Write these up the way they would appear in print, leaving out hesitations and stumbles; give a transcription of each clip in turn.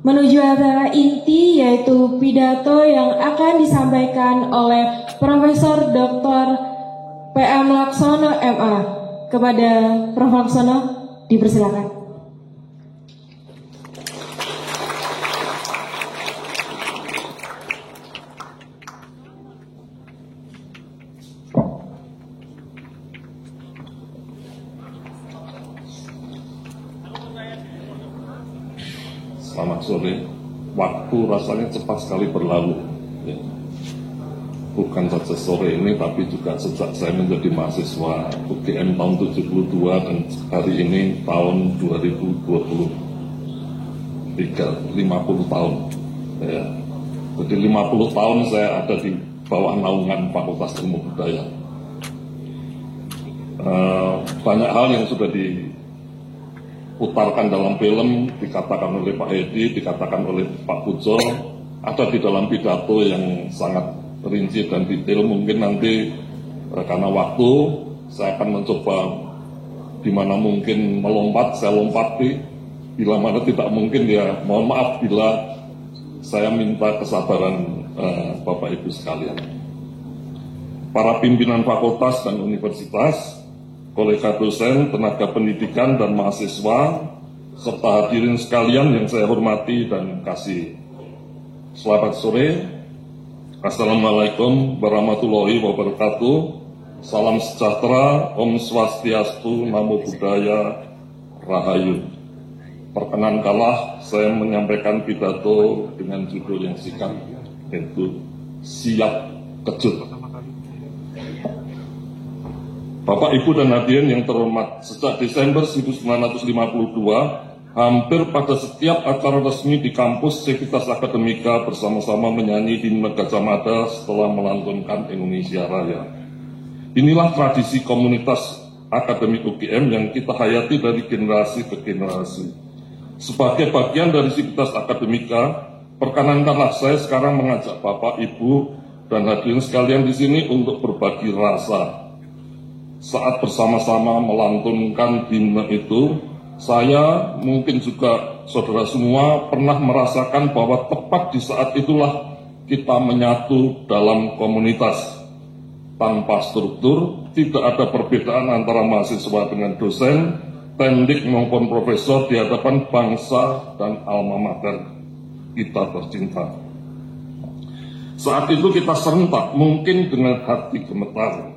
menuju acara inti, yaitu pidato yang akan disampaikan oleh Profesor Dr. PM Laksono MA. Kepada Prof. Laksono, dipersilakan. Selamat sore. Waktu rasanya cepat sekali berlalu, ya. Bukan saja sore ini, tapi juga sejak saya menjadi mahasiswa UGM tahun 72 dan hari ini tahun 2023, 50 tahun, ya. Jadi 50 tahun saya ada di bawah naungan Fakultas Ilmu Budaya. Banyak hal yang sudah diputarkan dalam film, dikatakan oleh Pak Hedi, dikatakan oleh Pak Pujo, ada di dalam pidato yang sangat rinci dan detail. Mungkin nanti karena waktu, saya akan mencoba di mana mungkin melompat, saya lompati. Bila mana tidak mungkin, ya mohon maaf bila saya minta kesabaran Bapak Ibu sekalian. Para pimpinan fakultas dan universitas, kolega dosen, tenaga pendidikan, dan mahasiswa, serta hadirin sekalian yang saya hormati dan kasih. Selamat sore. Assalamualaikum warahmatullahi wabarakatuh. Salam sejahtera, Om Swastiastu, Namo Buddhaya, Rahayu. Perkenankanlah saya menyampaikan pidato dengan judul yang singkat, yaitu Siap Kejut. Bapak, Ibu, dan hadirin yang terhormat, sejak Desember 1952, hampir pada setiap acara resmi di kampus Civitas Akademika bersama-sama menyanyi himne Gajah Mada setelah melantunkan Indonesia Raya. Inilah tradisi komunitas akademik UGM yang kita hayati dari generasi ke generasi. Sebagai bagian dari Civitas Akademika, perkenankanlah saya sekarang mengajak Bapak, Ibu, dan hadirin sekalian di sini untuk berbagi rasa. Saat bersama-sama melantunkan himne itu, saya mungkin juga saudara semua pernah merasakan bahwa tepat di saat itulah kita menyatu dalam komunitas. Tanpa struktur, tidak ada perbedaan antara mahasiswa dengan dosen, tendik maupun profesor di hadapan bangsa dan alma mater kita tercinta. Saat itu kita serentak, mungkin dengan hati gemetar,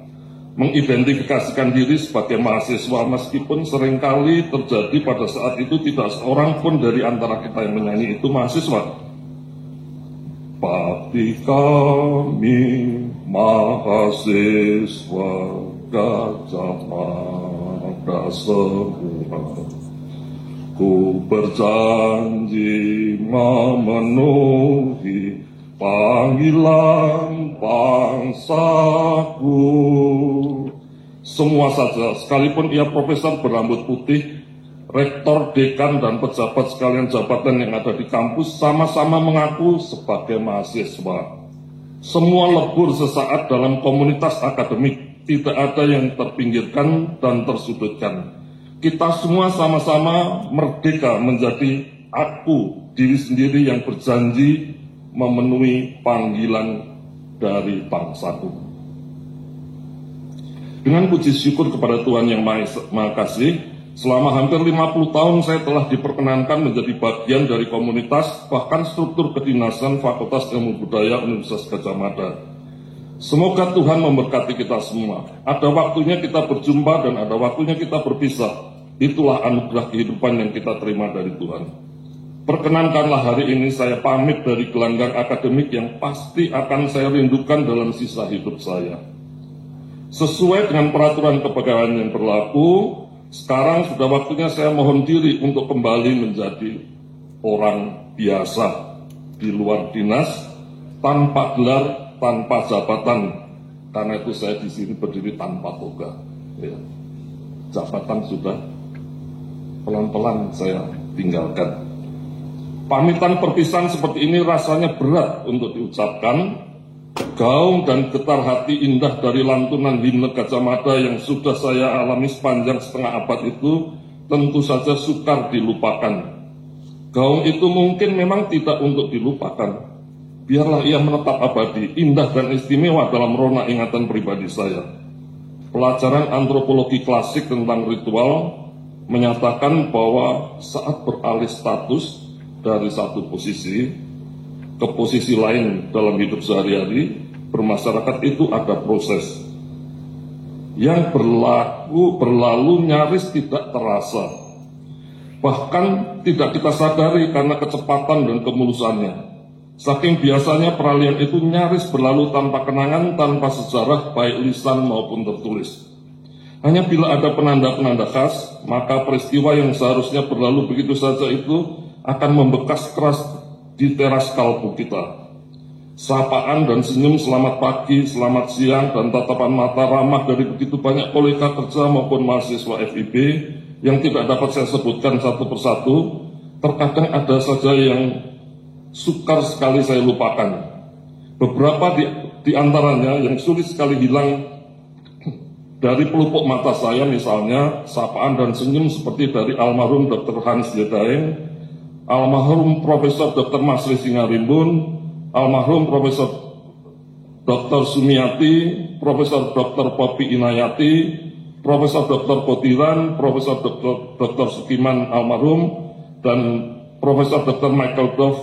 mengidentifikasikan diri sebagai mahasiswa, meskipun seringkali terjadi pada saat itu tidak seorang pun dari antara kita yang menyanyi itu mahasiswa. Bakti kami mahasiswa Gajah Mada semua, ku berjanji memenuhi panggilan bangsaku. Semua saja, sekalipun ia profesor berambut putih, rektor, dekan, dan pejabat sekalian jabatan yang ada di kampus sama-sama mengaku sebagai mahasiswa. Semua lebur sesaat dalam komunitas akademik, tidak ada yang terpinggirkan dan tersudutkan. Kita semua sama-sama merdeka menjadi aku, diri sendiri yang berjanji memenuhi panggilan dari bangsaku. Dengan puji syukur kepada Tuhan Yang Maha Kasih, selama hampir 50 tahun saya telah diperkenankan menjadi bagian dari komunitas, bahkan struktur kedinasan Fakultas Ilmu Budaya Universitas Gajah Mada. Semoga Tuhan memberkati kita semua. Ada waktunya kita berjumpa dan ada waktunya kita berpisah. Itulah anugerah kehidupan yang kita terima dari Tuhan. Perkenankanlah hari ini saya pamit dari gelanggang akademik yang pasti akan saya rindukan dalam sisa hidup saya. Sesuai dengan peraturan kepegawaian yang berlaku, sekarang sudah waktunya saya mohon diri untuk kembali menjadi orang biasa di luar dinas, tanpa gelar, tanpa jabatan. Karena itu saya di sini berdiri tanpa toga. Ya. Jabatan sudah pelan-pelan saya tinggalkan. Pamitan perpisahan seperti ini rasanya berat untuk diucapkan. Gaung dan getar hati indah dari lantunan himne Gajah Mada yang sudah saya alami sepanjang setengah abad itu tentu saja sukar dilupakan. Gaung itu mungkin memang tidak untuk dilupakan. Biarlah ia menetap abadi, indah dan istimewa dalam rona ingatan pribadi saya. Pelajaran antropologi klasik tentang ritual menyatakan bahwa saat beralih status dari satu posisi ke posisi lain dalam hidup sehari-hari, bermasyarakat itu ada proses yang berlalu nyaris tidak terasa, bahkan tidak kita sadari karena kecepatan dan kemulusannya. Saking biasanya peralihan itu nyaris berlalu tanpa kenangan, tanpa sejarah baik lisan maupun tertulis. Hanya bila ada penanda-penanda khas, maka peristiwa yang seharusnya berlalu begitu saja itu akan membekas keras di teras kalbu kita. Sapaan dan senyum selamat pagi, selamat siang, dan tatapan mata ramah dari begitu banyak kolega kerja maupun mahasiswa FIB yang tidak dapat saya sebutkan satu persatu, terkadang ada saja yang sukar sekali saya lupakan. Beberapa di antaranya yang sulit sekali hilang dari pelupuk mata saya, misalnya sapaan dan senyum seperti dari almarhum Dr. Hans Yedaeng, almarhum Profesor Dr. Masri Singarimbun, almarhum Profesor Dr. Sumiati, Profesor Dr. Popi Inayati, Profesor Dr. Botiran, Profesor Dr. Sukiman almarhum, dan Profesor Dr. Michael Dove,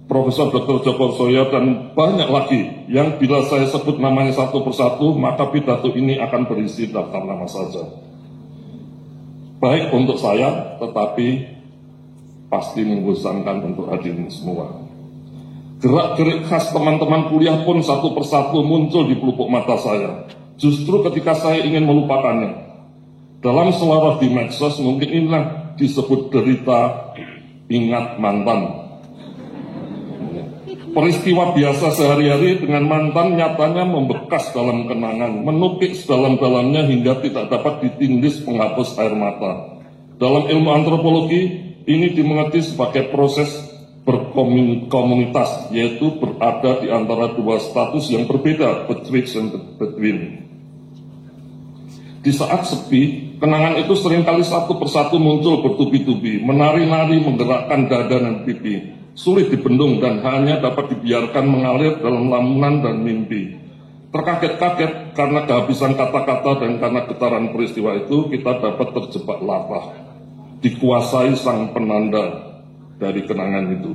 Profesor Dr. Joko Soya, dan banyak lagi yang bila saya sebut namanya satu persatu, maka pidato ini akan berisi daftar nama saja. Baik untuk saya, tetapi pasti membosankan untuk hadirin semua. Gerak-gerik khas teman-teman kuliah pun satu persatu muncul di pelupuk mata saya. Justru ketika saya ingin melupakannya. Dalam selaras di medsos mungkin inilah disebut derita ingat mantan. Peristiwa biasa sehari-hari dengan mantan nyatanya membekas dalam kenangan, menukik sedalam-dalamnya hingga tidak dapat ditindis penghapus air mata. Dalam ilmu antropologi, ini dimengerti sebagai proses berkomunitas, yaitu berada di antara dua status yang berbeda, betwixt and between. Di saat sepi, kenangan itu seringkali satu persatu muncul bertubi-tubi, menari-nari menggerakkan dada dan pipi, sulit dibendung dan hanya dapat dibiarkan mengalir dalam lamunan dan mimpi. Terkaget-kaget karena kehabisan kata-kata dan karena getaran peristiwa itu, kita dapat terjebak latah, dikuasai sang penanda dari kenangan itu.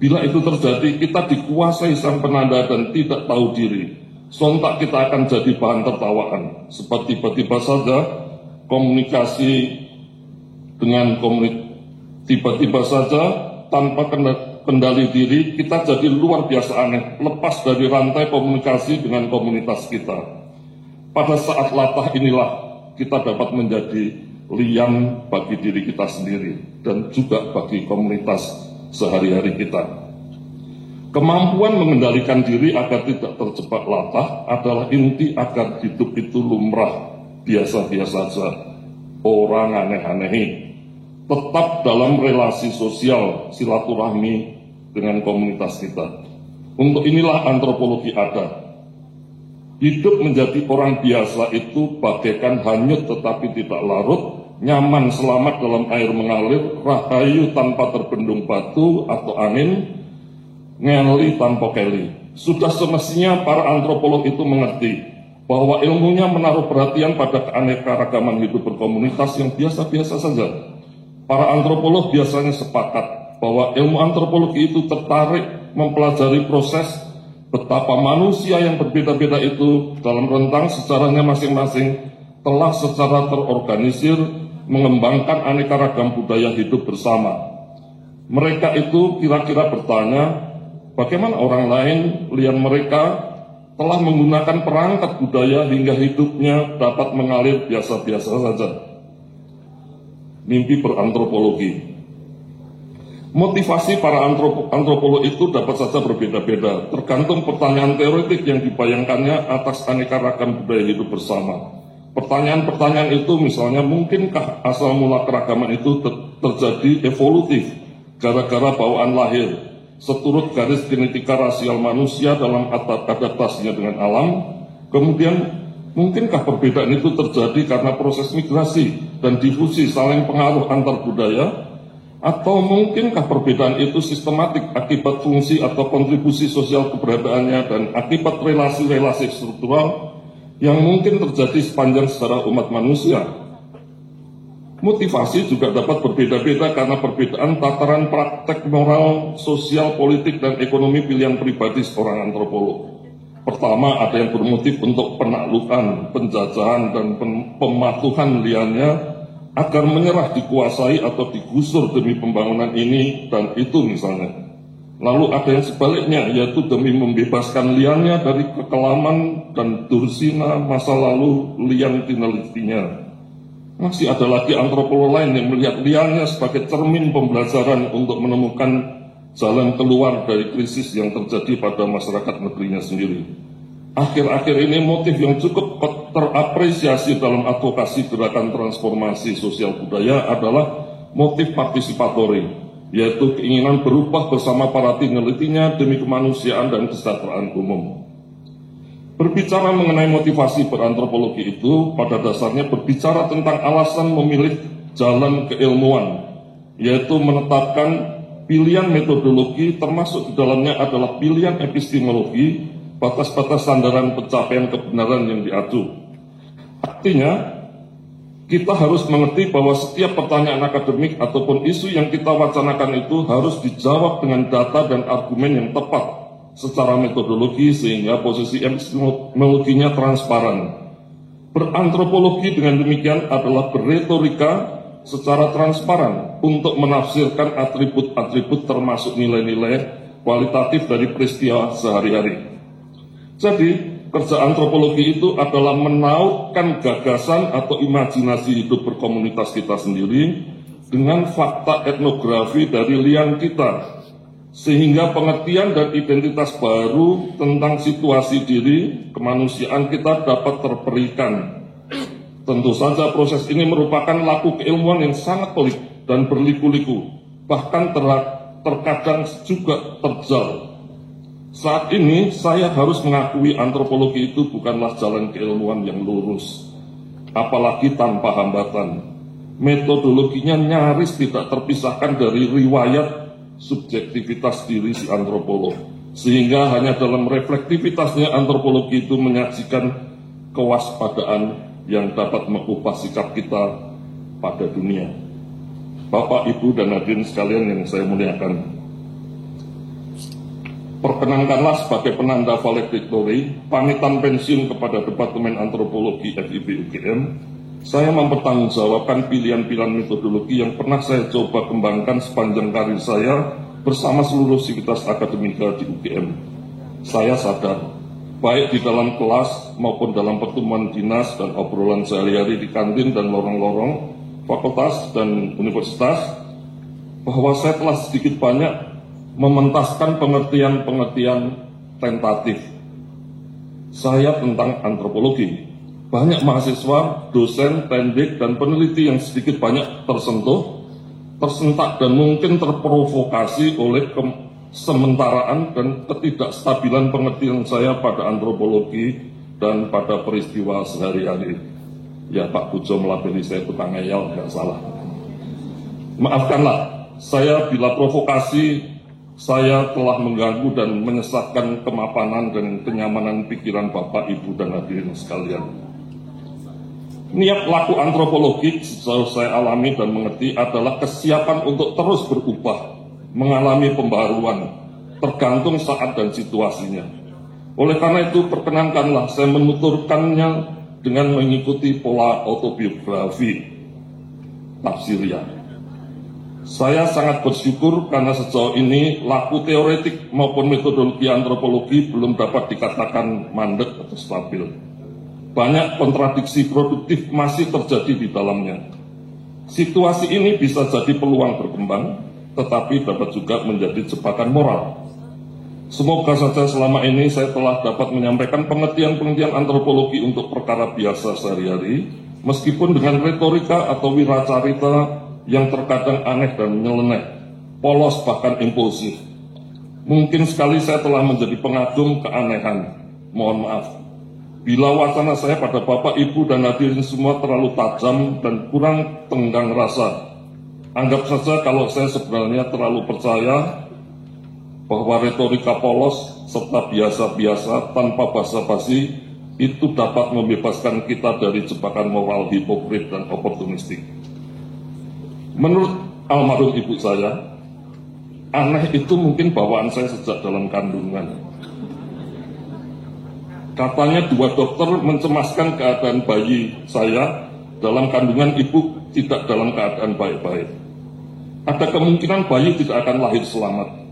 Bila itu terjadi, kita dikuasai sang penanda dan tidak tahu diri. Sontak kita akan jadi bahan tertawaan. Seperti tiba-tiba saja komunikasi dengan tiba-tiba saja tanpa kendali diri, kita jadi luar biasa aneh, lepas dari rantai komunikasi dengan komunitas kita. Pada saat latah inilah kita dapat menjadi liam bagi diri kita sendiri dan juga bagi komunitas sehari-hari kita. Kemampuan mengendalikan diri agar tidak terjebak latah adalah inti agar hidup itu lumrah, biasa-biasa saja, orang aneh-anehi, tetap dalam relasi sosial silaturahmi dengan komunitas kita. Untuk inilah antropologi ada. Hidup menjadi orang biasa itu bagaikan hanyut tetapi tidak larut, nyaman selamat dalam air mengalir, rahayu tanpa terbendung batu atau angin, ngeli tanpa keli. Sudah semestinya para antropolog itu mengerti bahwa ilmunya menaruh perhatian pada keanekaragaman hidup berkomunitas yang biasa-biasa saja. Para antropolog biasanya sepakat bahwa ilmu antropologi itu tertarik mempelajari proses betapa manusia yang berbeda-beda itu dalam rentang sejarahnya masing-masing telah secara terorganisir mengembangkan aneka ragam budaya hidup bersama. Mereka itu kira-kira bertanya, bagaimana orang lain lian mereka telah menggunakan perangkat budaya hingga hidupnya dapat mengalir biasa-biasa saja. Mimpi berantropologi. Motivasi para antropolog itu dapat saja berbeda-beda, tergantung pertanyaan teoretik yang dibayangkannya atas aneka ragam budaya hidup bersama. Pertanyaan-pertanyaan itu misalnya, mungkinkah asal mula keragaman itu terjadi evolutif gara-gara bawaan lahir, seturut garis genetika rasial manusia dalam adaptasinya dengan alam? Kemudian, mungkinkah perbedaan itu terjadi karena proses migrasi dan difusi saling pengaruh antar budaya? Atau mungkinkah perbedaan itu sistematik akibat fungsi atau kontribusi sosial keberadaannya dan akibat relasi-relasi struktural yang mungkin terjadi sepanjang sejarah umat manusia? Motivasi juga dapat berbeda-beda karena perbedaan tataran praktek moral, sosial, politik, dan ekonomi pilihan pribadi seorang antropolog. Pertama, ada yang bermotif untuk penaklukan, penjajahan, dan pematuhan liannya agar menyerah dikuasai atau digusur demi pembangunan ini dan itu misalnya. Lalu ada yang sebaliknya, yaitu demi membebaskan liannya dari kekelaman dan dursina masa lalu lian dinelitinya. Masih ada lagi antropolog lain yang melihat liannya sebagai cermin pembelajaran untuk menemukan jalan keluar dari krisis yang terjadi pada masyarakat negerinya sendiri. Akhir-akhir ini motif yang cukup terapresiasi dalam advokasi gerakan transformasi sosial budaya adalah motif partisipatori, yaitu keinginan berubah bersama para penelitinya demi kemanusiaan dan kesejahteraan umum. Berbicara mengenai motivasi berantropologi itu pada dasarnya berbicara tentang alasan memilih jalan keilmuan, yaitu menetapkan pilihan metodologi termasuk di dalamnya adalah pilihan epistemologi, batas-batas sandaran pencapaian kebenaran yang diacu. Artinya, kita harus mengerti bahwa setiap pertanyaan akademik ataupun isu yang kita wacanakan itu harus dijawab dengan data dan argumen yang tepat secara metodologi sehingga posisi epistemologinya transparan. Berantropologi dengan demikian adalah berretorika secara transparan untuk menafsirkan atribut-atribut termasuk nilai-nilai kualitatif dari peristiwa sehari-hari. Jadi, kerja antropologi itu adalah menautkan gagasan atau imajinasi hidup berkomunitas kita sendiri dengan fakta etnografi dari lian kita, sehingga pengertian dan identitas baru tentang situasi diri kemanusiaan kita dapat terperikan. Tentu saja proses ini merupakan laku keilmuan yang sangat pelik dan berliku-liku, bahkan terkadang juga terjal. Saat ini saya harus mengakui antropologi itu bukanlah jalan keilmuan yang lurus, apalagi tanpa hambatan. Metodologinya nyaris tidak terpisahkan dari riwayat subjektivitas diri si antropolog, sehingga hanya dalam reflektivitasnya antropologi itu menyajikan kewaspadaan yang dapat mengubah sikap kita pada dunia. Bapak, Ibu, dan hadirin sekalian yang saya muliakan, perkenankanlah sebagai penanda valedictory pamitan pensiun kepada Departemen Antropologi FIB UGM, saya mempertanggungjawabkan pilihan-pilihan metodologi yang pernah saya coba kembangkan sepanjang karir saya bersama seluruh sivitas akademika di UGM. Saya sadar, baik di dalam kelas maupun dalam pertemuan dinas dan obrolan sehari-hari di kantin dan lorong-lorong fakultas dan universitas, bahwa saya telah sedikit banyak mementaskan pengertian-pengertian tentatif saya tentang antropologi. Banyak mahasiswa, dosen, pendidik, dan peneliti yang sedikit banyak tersentuh, tersentak, dan mungkin terprovokasi oleh kesementaraan dan ketidakstabilan pengertian saya pada antropologi dan pada peristiwa sehari-hari. Ya, Pak Pujo melabeli saya tukang ngeyel, nggak salah. Maafkanlah saya bila provokasi saya telah mengganggu dan menyesatkan kemapanan dan kenyamanan pikiran Bapak, Ibu, dan hadirin sekalian. Niat laku antropologi sejauh saya alami dan mengerti adalah kesiapan untuk terus berubah, mengalami pembaruan, tergantung saat dan situasinya. Oleh karena itu, perkenankanlah saya menuturkannya dengan mengikuti pola autobiografi tafsiriyah. Saya sangat bersyukur karena sejauh ini laku teoretik maupun metodologi antropologi belum dapat dikatakan mandek atau stabil. Banyak kontradiksi produktif masih terjadi di dalamnya. Situasi ini bisa jadi peluang berkembang, tetapi dapat juga menjadi jebakan moral. Semoga saja selama ini saya telah dapat menyampaikan pengertian-pengertian antropologi untuk perkara biasa sehari-hari, meskipun dengan retorika atau wiracarita yang terkadang aneh dan nyeleneh, polos bahkan impulsif. Mungkin sekali saya telah menjadi pengagum keanehan. Mohon maaf bila wacana saya pada Bapak, Ibu, dan hadirin semua terlalu tajam dan kurang tenggang rasa. Anggap saja kalau saya sebenarnya terlalu percaya bahwa retorika polos serta biasa-biasa tanpa basa-basi itu dapat membebaskan kita dari jebakan moral hipokrit dan oportunistik. Menurut almarhum ibu saya, aneh itu mungkin bawaan saya sejak dalam kandungan. Katanya 2 dokter mencemaskan keadaan bayi saya dalam kandungan, ibu tidak dalam keadaan baik-baik. Ada kemungkinan bayi tidak akan lahir selamat.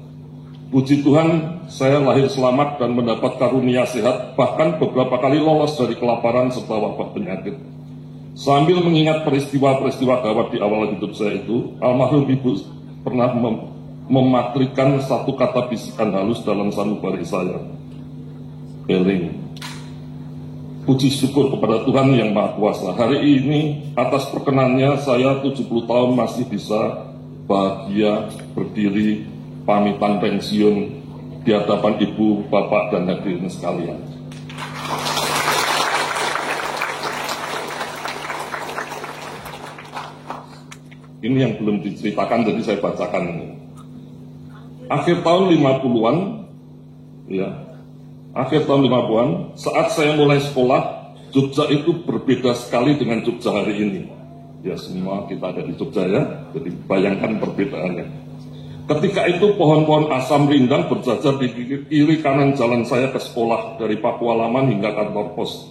Puji Tuhan, saya lahir selamat dan mendapat karunia sehat, bahkan beberapa kali lolos dari kelaparan serta wabah penyakit. Sambil mengingat peristiwa-peristiwa gawat di awal hidup saya itu, almarhum ibu pernah mematrikan satu kata bisikan halus dalam sanubari saya. Eling. Puji syukur kepada Tuhan yang Maha Kuasa. Hari ini atas perkenannya saya 70 tahun masih bisa bahagia berdiri pamitan pensiun di hadapan ibu, bapak, dan hadirin sekalian. Ini yang belum diceritakan, jadi saya bacakan ini. Akhir tahun 50-an, ya, akhir tahun 50-an, saat saya mulai sekolah, Jogja itu berbeda sekali dengan Jogja hari ini. Ya, semua kita ada di Jogja ya, jadi bayangkan perbedaannya. Ketika itu pohon-pohon asam rindang berjajar di kiri kanan jalan saya ke sekolah dari Pakualaman hingga kantor pos.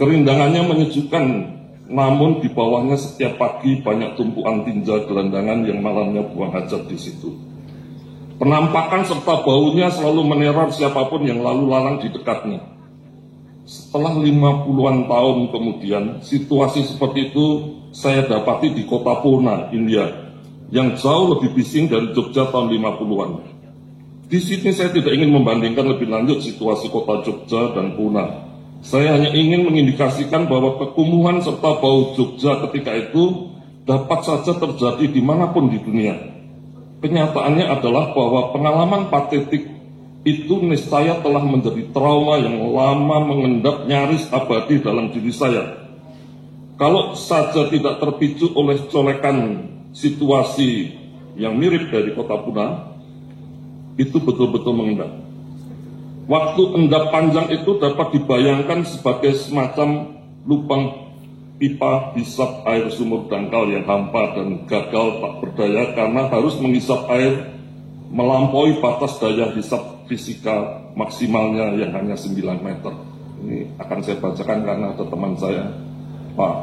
Kerindangannya menyejukkan, namun di bawahnya setiap pagi banyak tumpuan tinja gelandangan yang malamnya buang hajat di situ. Penampakan serta baunya selalu meneror siapapun yang lalu lalang di dekatnya. Setelah 50-an tahun kemudian, situasi seperti itu saya dapati di kota Pune, India, yang jauh lebih bising dari Jogja tahun 50-an. Di sini saya tidak ingin membandingkan lebih lanjut situasi kota Jogja dan Pune. Saya hanya ingin mengindikasikan bahwa kekumuhan serta bau Jogja ketika itu dapat saja terjadi dimanapun di dunia. Kenyataannya adalah bahwa pengalaman patetik itu niscaya telah menjadi trauma yang lama mengendap nyaris abadi dalam diri saya. Kalau saja tidak terpicu oleh colekan situasi yang mirip dari kota Pune, itu betul-betul mengendap. Waktu endap panjang itu dapat dibayangkan sebagai semacam lubang pipa hisap air sumur dangkal yang hampa dan gagal tak berdaya karena harus menghisap air melampaui batas daya hisap fisika maksimalnya yang hanya 9 meter. Ini akan saya bacakan karena ada teman saya, Pak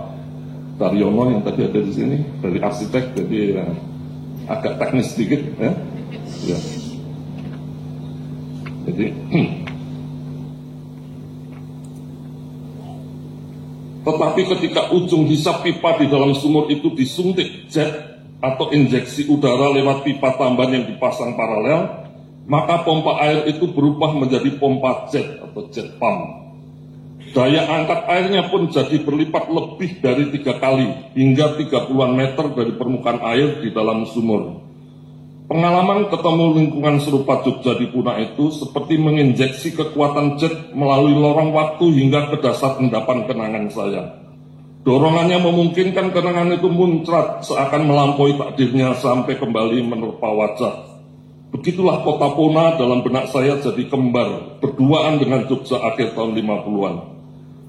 Daryono yang tadi ada di sini, dari arsitek, jadi ya, agak teknis sedikit ya. Ya. Jadi tetapi ketika ujung hisap pipa di dalam sumur itu disuntik jet atau injeksi udara lewat pipa tambahan yang dipasang paralel, maka pompa air itu berubah menjadi pompa jet atau jet pump. Daya angkat airnya pun jadi berlipat lebih dari 3 kali hingga 30-an meter dari permukaan air di dalam sumur. Pengalaman ketemu lingkungan serupa Jogja di Pune itu seperti menginjeksi kekuatan jet melalui lorong waktu hingga ke dasar endapan kenangan saya. Dorongannya memungkinkan kenangan itu muncrat seakan melampaui takdirnya sampai kembali menerpa wajah. Begitulah kota Pune dalam benak saya jadi kembar, berduaan dengan Jogja akhir tahun 50-an.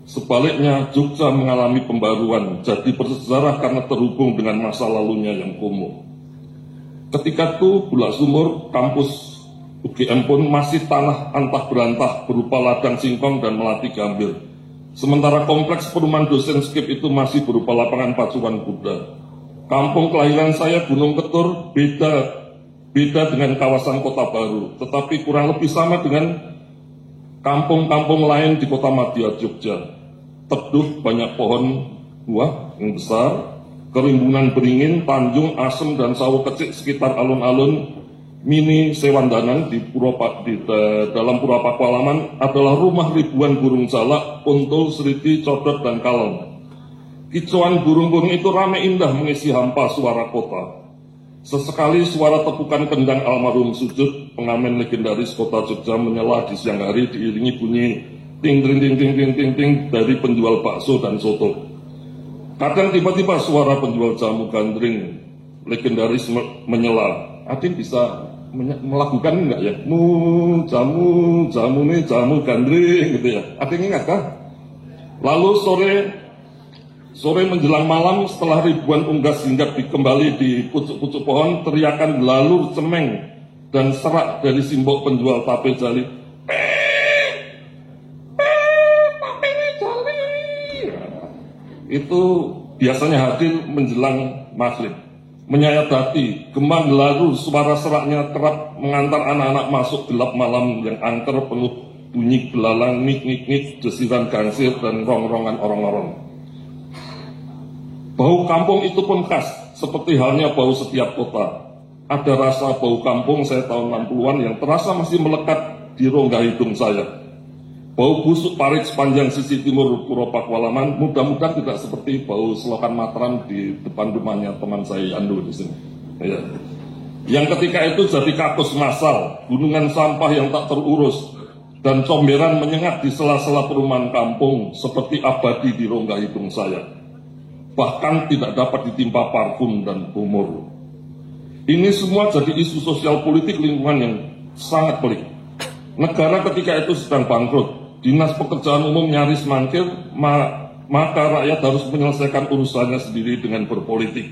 Sebaliknya, Jogja mengalami pembaruan, jadi bersejarah karena terhubung dengan masa lalunya yang kumuh. Ketika itu, Bulak Sumur, kampus UGM pun masih tanah antah berantah berupa ladang singkong dan melati gambir. Sementara kompleks perumahan dosen skip itu masih berupa lapangan pacuan kuda. Kampung kelahiran saya, Gunung Ketur, beda dengan kawasan Kota Baru, tetapi kurang lebih sama dengan kampung-kampung lain di Kota Madya, Jogja. Teduh, banyak pohon buah yang besar, kerimbunan beringin, tanjung, asem, dan sawah kecil sekitar alun-alun mini Sewandanan di dalam Pura Pakualaman adalah rumah ribuan burung jalak, kuntul, seriti, codot, dan kalong. Kicauan burung-burung itu ramai indah mengisi hampa suara kota. Sesekali suara tepukan kendang almarhum Sujud, pengamen legendaris kota Jogja, menyela di siang hari diiringi bunyi ting ting ting ting ting ting ting dari penjual bakso dan soto. Kadang tiba-tiba suara penjual jamu gandring legendaris menyela. Adin bisa melakukan enggak ya? Jamu nih, jamu gandring gitu ya. Adin ingat kan? Lalu sore menjelang malam setelah ribuan unggas hinggap kembali di pucuk-pucuk pohon, teriakan gelalur, cemeng, dan serak dari simbok penjual tape jali. Tape jali. Itu biasanya hadir menjelang maghrib. Menyayat hati, gema gelarur, suara seraknya kerap mengantar anak-anak masuk gelap malam yang angker penuh bunyi belalang, nik-nik-nik, desiran gangsir, dan rong-rongan orang-orang. Bau kampung itu pun khas, seperti halnya bau setiap kota. Ada rasa bau kampung saya tahun 60-an yang terasa masih melekat di rongga hidung saya. Bau busuk parit sepanjang sisi timur Puro Pakualaman, mudah-mudahan tidak seperti bau selokan Mataram di depan rumahnya teman saya Yandu di sini. Ya. Yang ketika itu jadi kakus massal, gunungan sampah yang tak terurus, dan comberan menyengat di sela-sela perumahan kampung seperti abadi di rongga hidung saya. Bahkan tidak dapat ditimpa parfum dan umur. Ini semua jadi isu sosial politik lingkungan yang sangat pelik. Negara ketika itu sedang bangkrut. Dinas Pekerjaan Umum nyaris mangkir, maka rakyat harus menyelesaikan urusannya sendiri dengan berpolitik.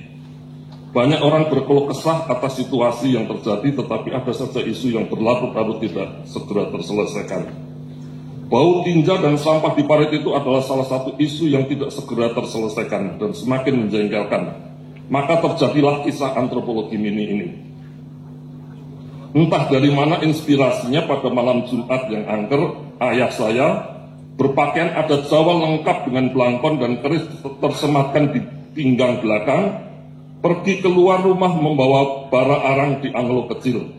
Banyak orang berkeluh kesah atas situasi yang terjadi, tetapi ada saja isu yang berlarut-larut tidak segera terselesaikan. Bau tinja dan sampah di parit itu adalah salah satu isu yang tidak segera terselesaikan dan semakin menjengkelkan. Maka terjadilah kisah antropologi mini ini. Entah dari mana inspirasinya pada malam Jumat yang angker, ayah saya berpakaian adat Jawa lengkap dengan belangkon dan keris tersematkan di pinggang belakang, pergi keluar rumah membawa bara arang di anglo kecil.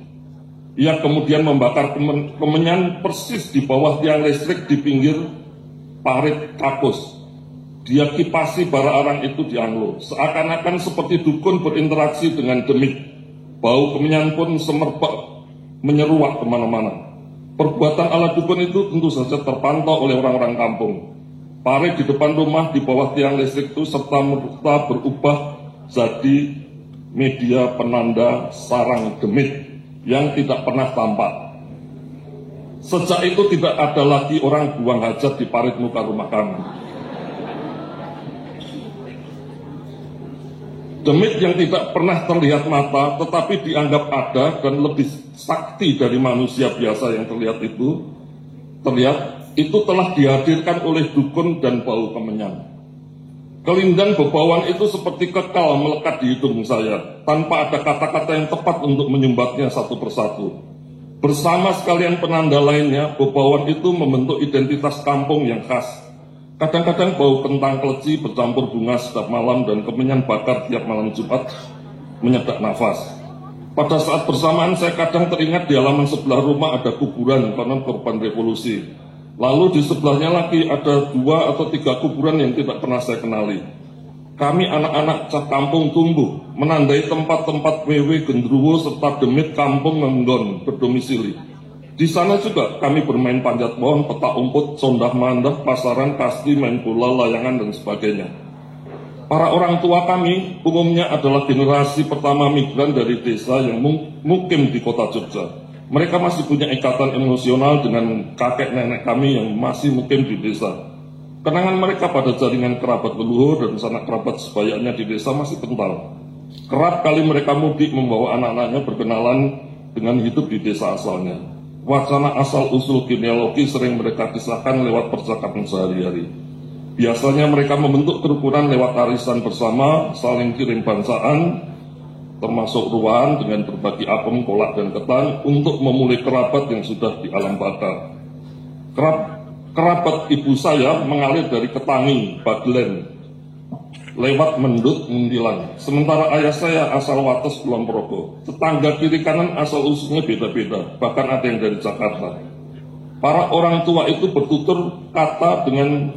Ia kemudian membakar kemenyan persis di bawah tiang listrik di pinggir parit kakus. Dia kipasi bara arang itu di anglo, seakan-akan seperti dukun berinteraksi dengan demit. Bau kemenyan pun semerbak menyeruak kemana-mana. Perbuatan ala dukun itu tentu saja terpantau oleh orang-orang kampung. Parit di depan rumah di bawah tiang listrik itu serta-merta berubah jadi media penanda sarang demit yang tidak pernah tampak. Sejak itu tidak ada lagi orang buang hajat di parit muka rumah kami. Demit yang tidak pernah terlihat mata tetapi dianggap ada dan lebih sakti dari manusia biasa yang terlihat itu telah dihadirkan oleh dukun dan bau kemenyan. Kelindang bebauan itu seperti kekal melekat di hidung saya tanpa ada kata-kata yang tepat untuk menyumbatnya satu persatu. Bersama sekalian penanda lainnya, bebauan itu membentuk identitas kampung yang khas. Kadang-kadang bau kentang keleci bercampur bunga setiap malam dan kemenyan bakar tiap malam Jumat menyedak nafas. Pada saat bersamaan saya kadang teringat di halaman sebelah rumah ada kuburan konon korban revolusi. Lalu di sebelahnya lagi ada 2 atau 3 kuburan yang tidak pernah saya kenali. Kami anak-anak cah kampung tumbuh menandai tempat-tempat wewe gendruwo serta demit kampung menggon berdomisili. Di sana juga kami bermain panjat pohon, petak umput, sondah mandah, pasaran, kasti, main bola, layangan, dan sebagainya. Para orang tua kami umumnya adalah generasi pertama migran dari desa yang mukim di kota Jogja. Mereka masih punya ikatan emosional dengan kakek nenek kami yang masih mukim di desa. Kenangan mereka pada jaringan kerabat leluhur dan sanak kerabat sebayanya di desa masih kental. Kerap kali mereka mudik membawa anak-anaknya berkenalan dengan hidup di desa asalnya. Wacana asal-usul genealogi sering mereka kisahkan lewat percakapan sehari-hari. Biasanya mereka membentuk kerukunan lewat arisan bersama, saling kirim bansaan, termasuk ruahan dengan berbagi apem, kolak, dan ketan untuk memulai kerabat yang sudah di alam baka. Kerabat ibu saya mengalir dari Ketangi, Bagelen, lewat Mendut, Muntilan. Sementara ayah saya asal Wates, Kulon Progo. Tetangga kiri kanan asal usulnya beda-beda, bahkan ada yang dari Jakarta. Para orang tua itu bertutur kata dengan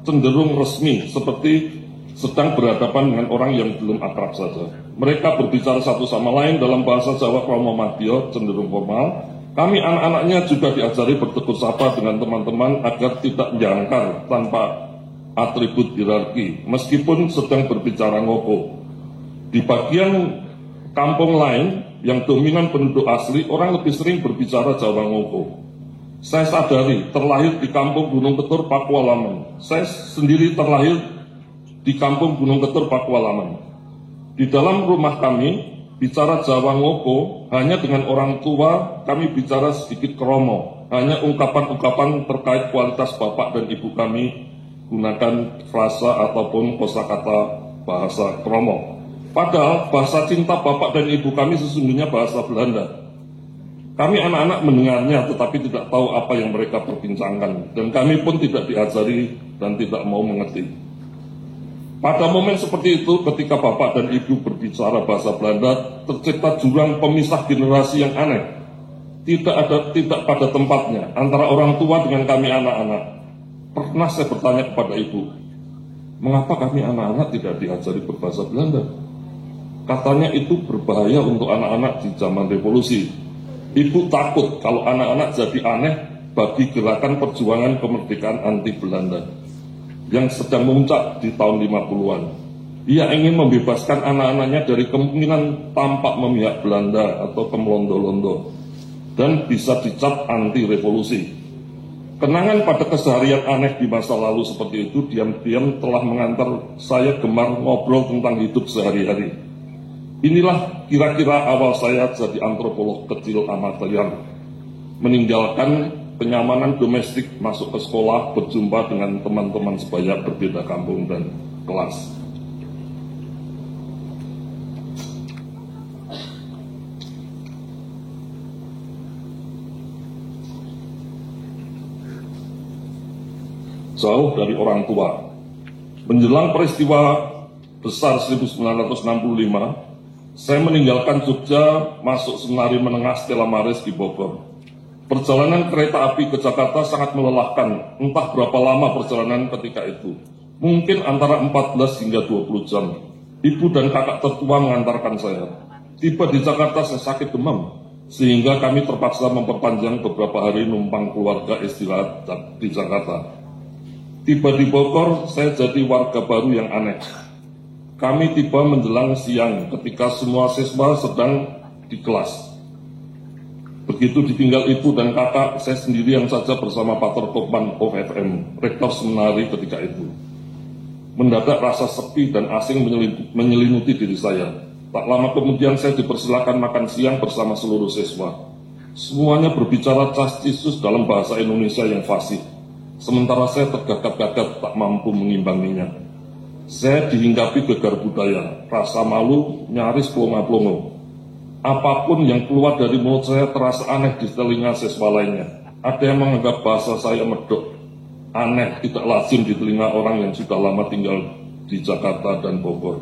cenderung resmi, seperti sedang berhadapan dengan orang yang belum akrab saja. Mereka berbicara satu sama lain dalam bahasa Jawa Kromo Madya, cenderung formal. Kami anak-anaknya juga diajari bertegur sapa dengan teman-teman agar tidak jangkar tanpa atribut hierarki, meskipun sedang berbicara ngopo. Di bagian kampung lain yang dominan penduduk asli, orang lebih sering berbicara Jawa Ngoko. Saya sadari terlahir di kampung Gunung Ketur, Pakualaman. Saya sendiri terlahir di kampung Gunung Ketur, Pakualaman. Di dalam rumah kami, bicara Jawa Ngoko, hanya dengan orang tua kami bicara sedikit kromo. Hanya ungkapan-ungkapan terkait kualitas bapak dan ibu kami gunakan frasa ataupun kosakata bahasa kromo. Padahal bahasa cinta bapak dan ibu kami sesungguhnya bahasa Belanda. Kami anak-anak mendengarnya tetapi tidak tahu apa yang mereka perbincangkan. Dan kami pun tidak diajari dan tidak mau mengerti. Pada momen seperti itu ketika bapak dan ibu berbicara bahasa Belanda, tercipta jurang pemisah generasi yang aneh. Tidak pada tempatnya antara orang tua dengan kami anak-anak. Pernah saya bertanya kepada ibu, mengapa kami anak-anak tidak diajari berbahasa Belanda? Katanya itu berbahaya untuk anak-anak di zaman revolusi. Ibu takut kalau anak-anak jadi aneh bagi gerakan perjuangan kemerdekaan anti Belanda yang sedang memuncak di tahun 50-an. Ia ingin membebaskan anak-anaknya dari kemungkinan tampak memihak Belanda atau kemelondo-londo dan bisa dicap anti revolusi. Kenangan pada keseharian aneh di masa lalu seperti itu diam-diam telah mengantar saya gemar ngobrol tentang hidup sehari-hari. Inilah kira-kira awal saya jadi antropolog kecil amatir, meninggalkan kenyamanan domestik, masuk ke sekolah, berjumpa dengan teman-teman sebaya berbeda kampung dan kelas. Jauh dari orang tua. Menjelang peristiwa besar 1965, saya meninggalkan Jogja, masuk seminari menengah Stella Maris di Bogor. Perjalanan kereta api ke Jakarta sangat melelahkan, entah berapa lama perjalanan ketika itu. Mungkin antara 14 hingga 20 jam. Ibu dan kakak tertua mengantarkan saya. Tiba di Jakarta saya sakit demam, sehingga kami terpaksa memperpanjang beberapa hari numpang keluarga istirahat di Jakarta. Tiba di Bogor, saya jadi warga baru yang aneh. Kami tiba menjelang siang ketika semua siswa sedang di kelas. Begitu ditinggal ibu dan kakak, saya sendirian saja bersama Pater Kopman OFM, rektor seminari ketika itu. Mendadak rasa sepi dan asing menyelimuti diri saya. Tak lama kemudian saya dipersilakan makan siang bersama seluruh siswa. Semuanya berbicara cas-cisus dalam bahasa Indonesia yang fasih. Sementara saya tergagap-gagap tak mampu mengimbanginya. Saya dihinggapi gegar budaya, rasa malu nyaris plonga-plongo. Apapun yang keluar dari mulut saya terasa aneh di telinga siswa lainnya. Ada yang menganggap bahasa saya medok, aneh, tidak lazim di telinga orang yang sudah lama tinggal di Jakarta dan Bogor.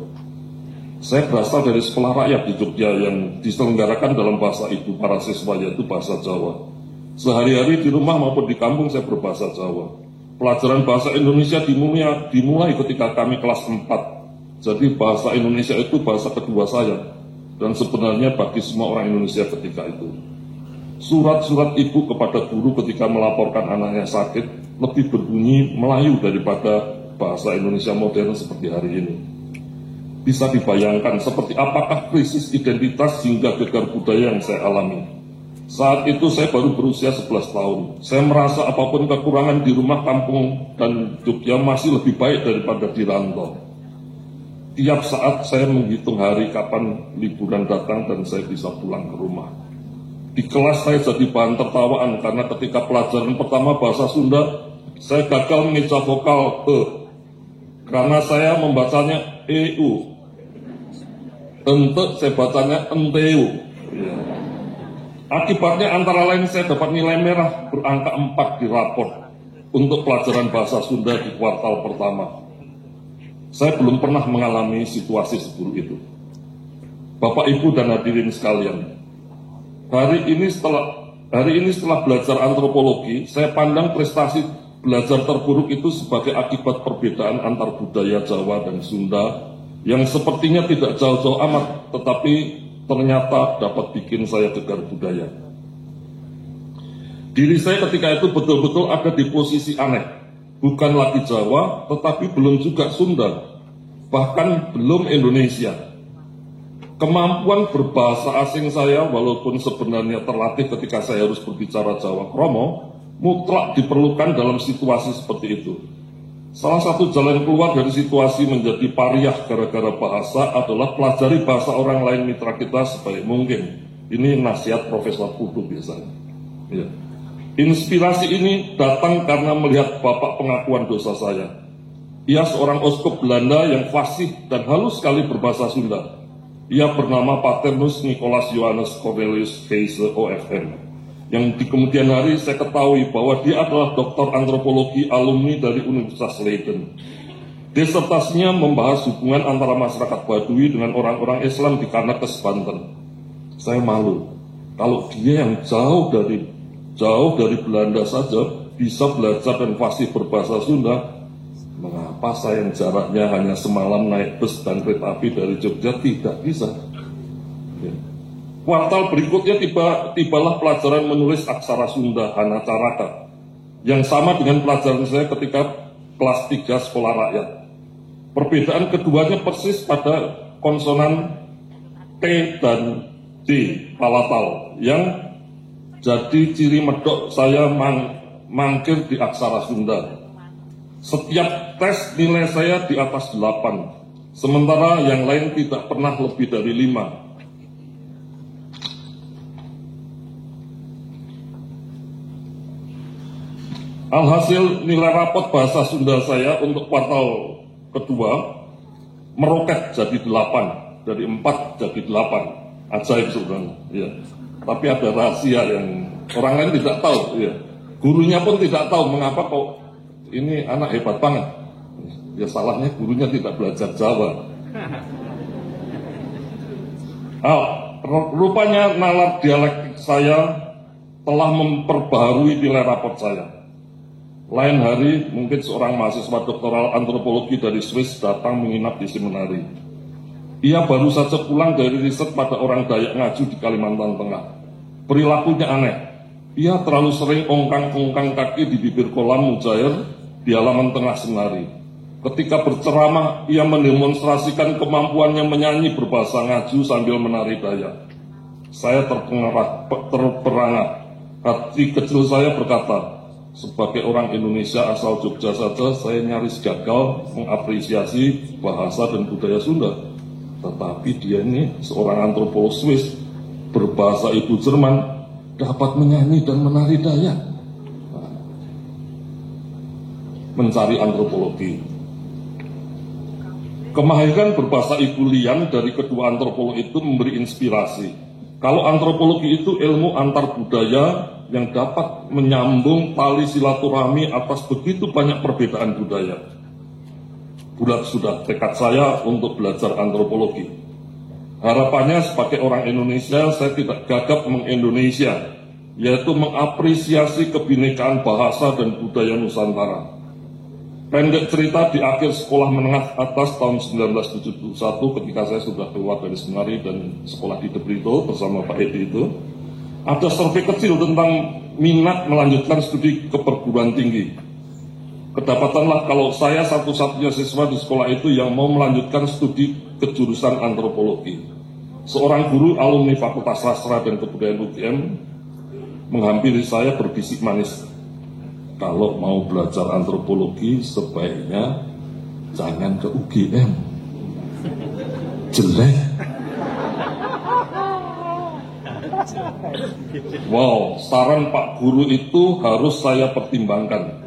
Saya berasal dari sekolah rakyat di Jogja yang diselenggarakan dalam bahasa ibu para siswa, yaitu bahasa Jawa. Sehari-hari di rumah maupun di kampung saya berbahasa Jawa. Pelajaran bahasa Indonesia dimulai ketika kami kelas 4. Jadi bahasa Indonesia itu bahasa kedua saya. Dan sebenarnya bagi semua orang Indonesia ketika itu. Surat-surat ibu kepada guru ketika melaporkan anaknya sakit lebih berbunyi Melayu daripada bahasa Indonesia modern seperti hari ini. Bisa dibayangkan seperti apakah krisis identitas hingga gegar budaya yang saya alami. Saat itu saya baru berusia 11 tahun. Saya merasa apapun kekurangan di rumah kampung dan Jogja masih lebih baik daripada di rantau. Tiap saat saya menghitung hari kapan liburan datang dan saya bisa pulang ke rumah. Di kelas saya jadi bahan tertawaan karena ketika pelajaran pertama bahasa Sunda, saya gagal mengeja vokal E. Karena saya membacanya EU. Ente saya bacanya enteu. Ya. Akibatnya antara lain saya dapat nilai merah berangka 4 di raport untuk pelajaran bahasa Sunda di kuartal pertama. Saya belum pernah mengalami situasi seburuk itu. Bapak, Ibu, dan hadirin sekalian, hari ini setelah belajar antropologi, saya pandang prestasi belajar terburuk itu sebagai akibat perbedaan antar budaya Jawa dan Sunda yang sepertinya tidak jauh-jauh amat, tetapi ternyata dapat bikin saya gegar budaya. Diri saya ketika itu betul-betul ada di posisi aneh. Bukan lagi Jawa, tetapi belum juga Sunda. Bahkan belum Indonesia. Kemampuan berbahasa asing saya, walaupun sebenarnya terlatih ketika saya harus berbicara Jawa Kromo, mutlak diperlukan dalam situasi seperti itu. Salah satu jalan keluar dari situasi menjadi pariah gara-gara bahasa adalah pelajari bahasa orang lain mitra kita sebaik mungkin. Ini nasihat Profesor Putu biasanya. Ya. Inspirasi ini datang karena melihat bapak pengakuan dosa saya. Ia seorang uskup Belanda yang fasih dan halus sekali berbahasa Sunda. Ia bernama Paternus Nicolaas Johannes Cornelius Keise OFM. Yang di kemudian hari saya ketahui bahwa dia adalah doktor antropologi alumni dari Universitas Leiden. Disertasinya membahas hubungan antara masyarakat Baduy dengan orang-orang Islam di Karnakes, Banten. Saya malu kalau dia yang jauh dari Belanda saja bisa belajar dan fasih berbahasa Sunda. Mengapa saya yang jaraknya hanya semalam naik bus dan kereta api dari Jogja tidak bisa? Ya. Kuartal berikutnya tibalah pelajaran menulis aksara Sunda Hanacaraka yang sama dengan pelajaran saya ketika kelas 3 sekolah rakyat. Perbedaan keduanya persis pada konsonan T dan D palatal yang jadi ciri medok saya mangkir di aksara Sunda. Setiap tes nilai saya di atas 8, sementara yang lain tidak pernah lebih dari 5. Alhasil nilai rapot bahasa Sunda saya untuk kuartal kedua meroket jadi 8, dari 4 jadi 8. Ajaib sebenarnya. Ya. Tapi ada rahasia yang orang lain tidak tahu. Ya. Gurunya pun tidak tahu mengapa kok ini anak hebat banget. Ya salahnya gurunya tidak belajar Jawa. Rupanya nalar dialektik saya telah memperbaharui nilai raport saya. Lain hari mungkin seorang mahasiswa doktoral antropologi dari Swiss datang menginap di seminari. Ia baru saja pulang dari riset pada orang Dayak Ngaju di Kalimantan Tengah. Perilakunya aneh. Ia terlalu sering ongkang-ongkang kaki di bibir kolam mujair di halaman tengah seminari. Ketika berceramah, ia mendemonstrasikan kemampuannya menyanyi berbahasa Ngaju sambil menari Dayak. Saya terperangah. Hati kecil saya berkata, sebagai orang Indonesia asal Jogja saja, saya nyaris gagal mengapresiasi bahasa dan budaya Sunda. Tetapi dia ini seorang antropolog Swiss berbahasa ibu Jerman dapat menyanyi dan menari Dayak. Mencari antropologi. Kemahiran berbahasa ibu Lian dari kedua antropolog itu memberi inspirasi. Kalau antropologi itu ilmu antar budaya yang dapat menyambung tali silaturahmi atas begitu banyak perbedaan budaya. Bulat sudah tekad saya untuk belajar antropologi. Harapannya sebagai orang Indonesia, saya tidak gagap meng-Indonesia, yaitu mengapresiasi kebinekaan bahasa dan budaya Nusantara. Pendek cerita, di akhir sekolah menengah atas tahun 1971 ketika saya sudah keluar dari seminari dan sekolah di Debrito bersama Pak Edi itu, ada survei kecil tentang minat melanjutkan studi ke perguruan tinggi. Kedapatanlah kalau saya satu-satunya siswa di sekolah itu yang mau melanjutkan studi ke jurusan antropologi. Seorang guru alumni Fakultas Sastra dan Kebudayaan UGM menghampiri saya berbisik manis. Kalau mau belajar antropologi sebaiknya jangan ke UGM. Jelek. Wow, saran Pak Guru itu harus saya pertimbangkan.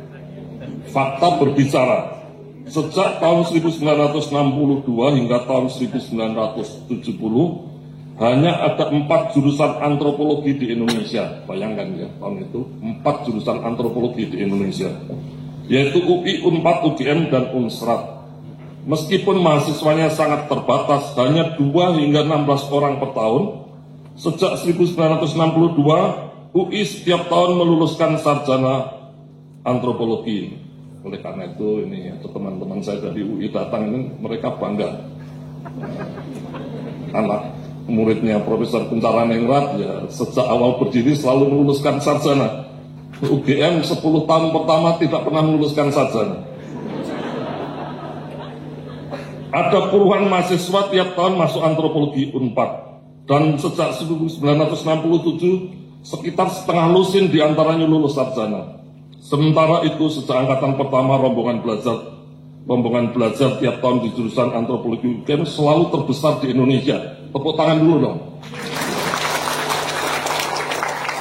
Fakta berbicara, sejak tahun 1962 hingga tahun 1970 hanya ada 4 jurusan antropologi di Indonesia. Bayangkan ya, tahun itu 4 jurusan antropologi di Indonesia, yaitu UI, Unpad, UGM, dan Unsrat. Meskipun mahasiswanya sangat terbatas, hanya 2 hingga 16 orang per tahun. Sejak 1962, UI setiap tahun meluluskan sarjana antropologi. Oleh karena itu, ini ya, teman-teman saya dari UI datang ini, mereka bangga. Anak muridnya Profesor Kuncaraningrat ya sejak awal berdiri selalu meluluskan sarjana. UGM 10 tahun pertama tidak pernah meluluskan sarjana. Ada puluhan mahasiswa tiap tahun masuk antropologi Unpad, dan sejak 1967 sekitar setengah lusin diantaranya lulus sarjana. Sementara itu sejak angkatan pertama rombongan belajar tiap tahun di jurusan antropologi UGM selalu terbesar di Indonesia. Tepuk tangan dulu dong.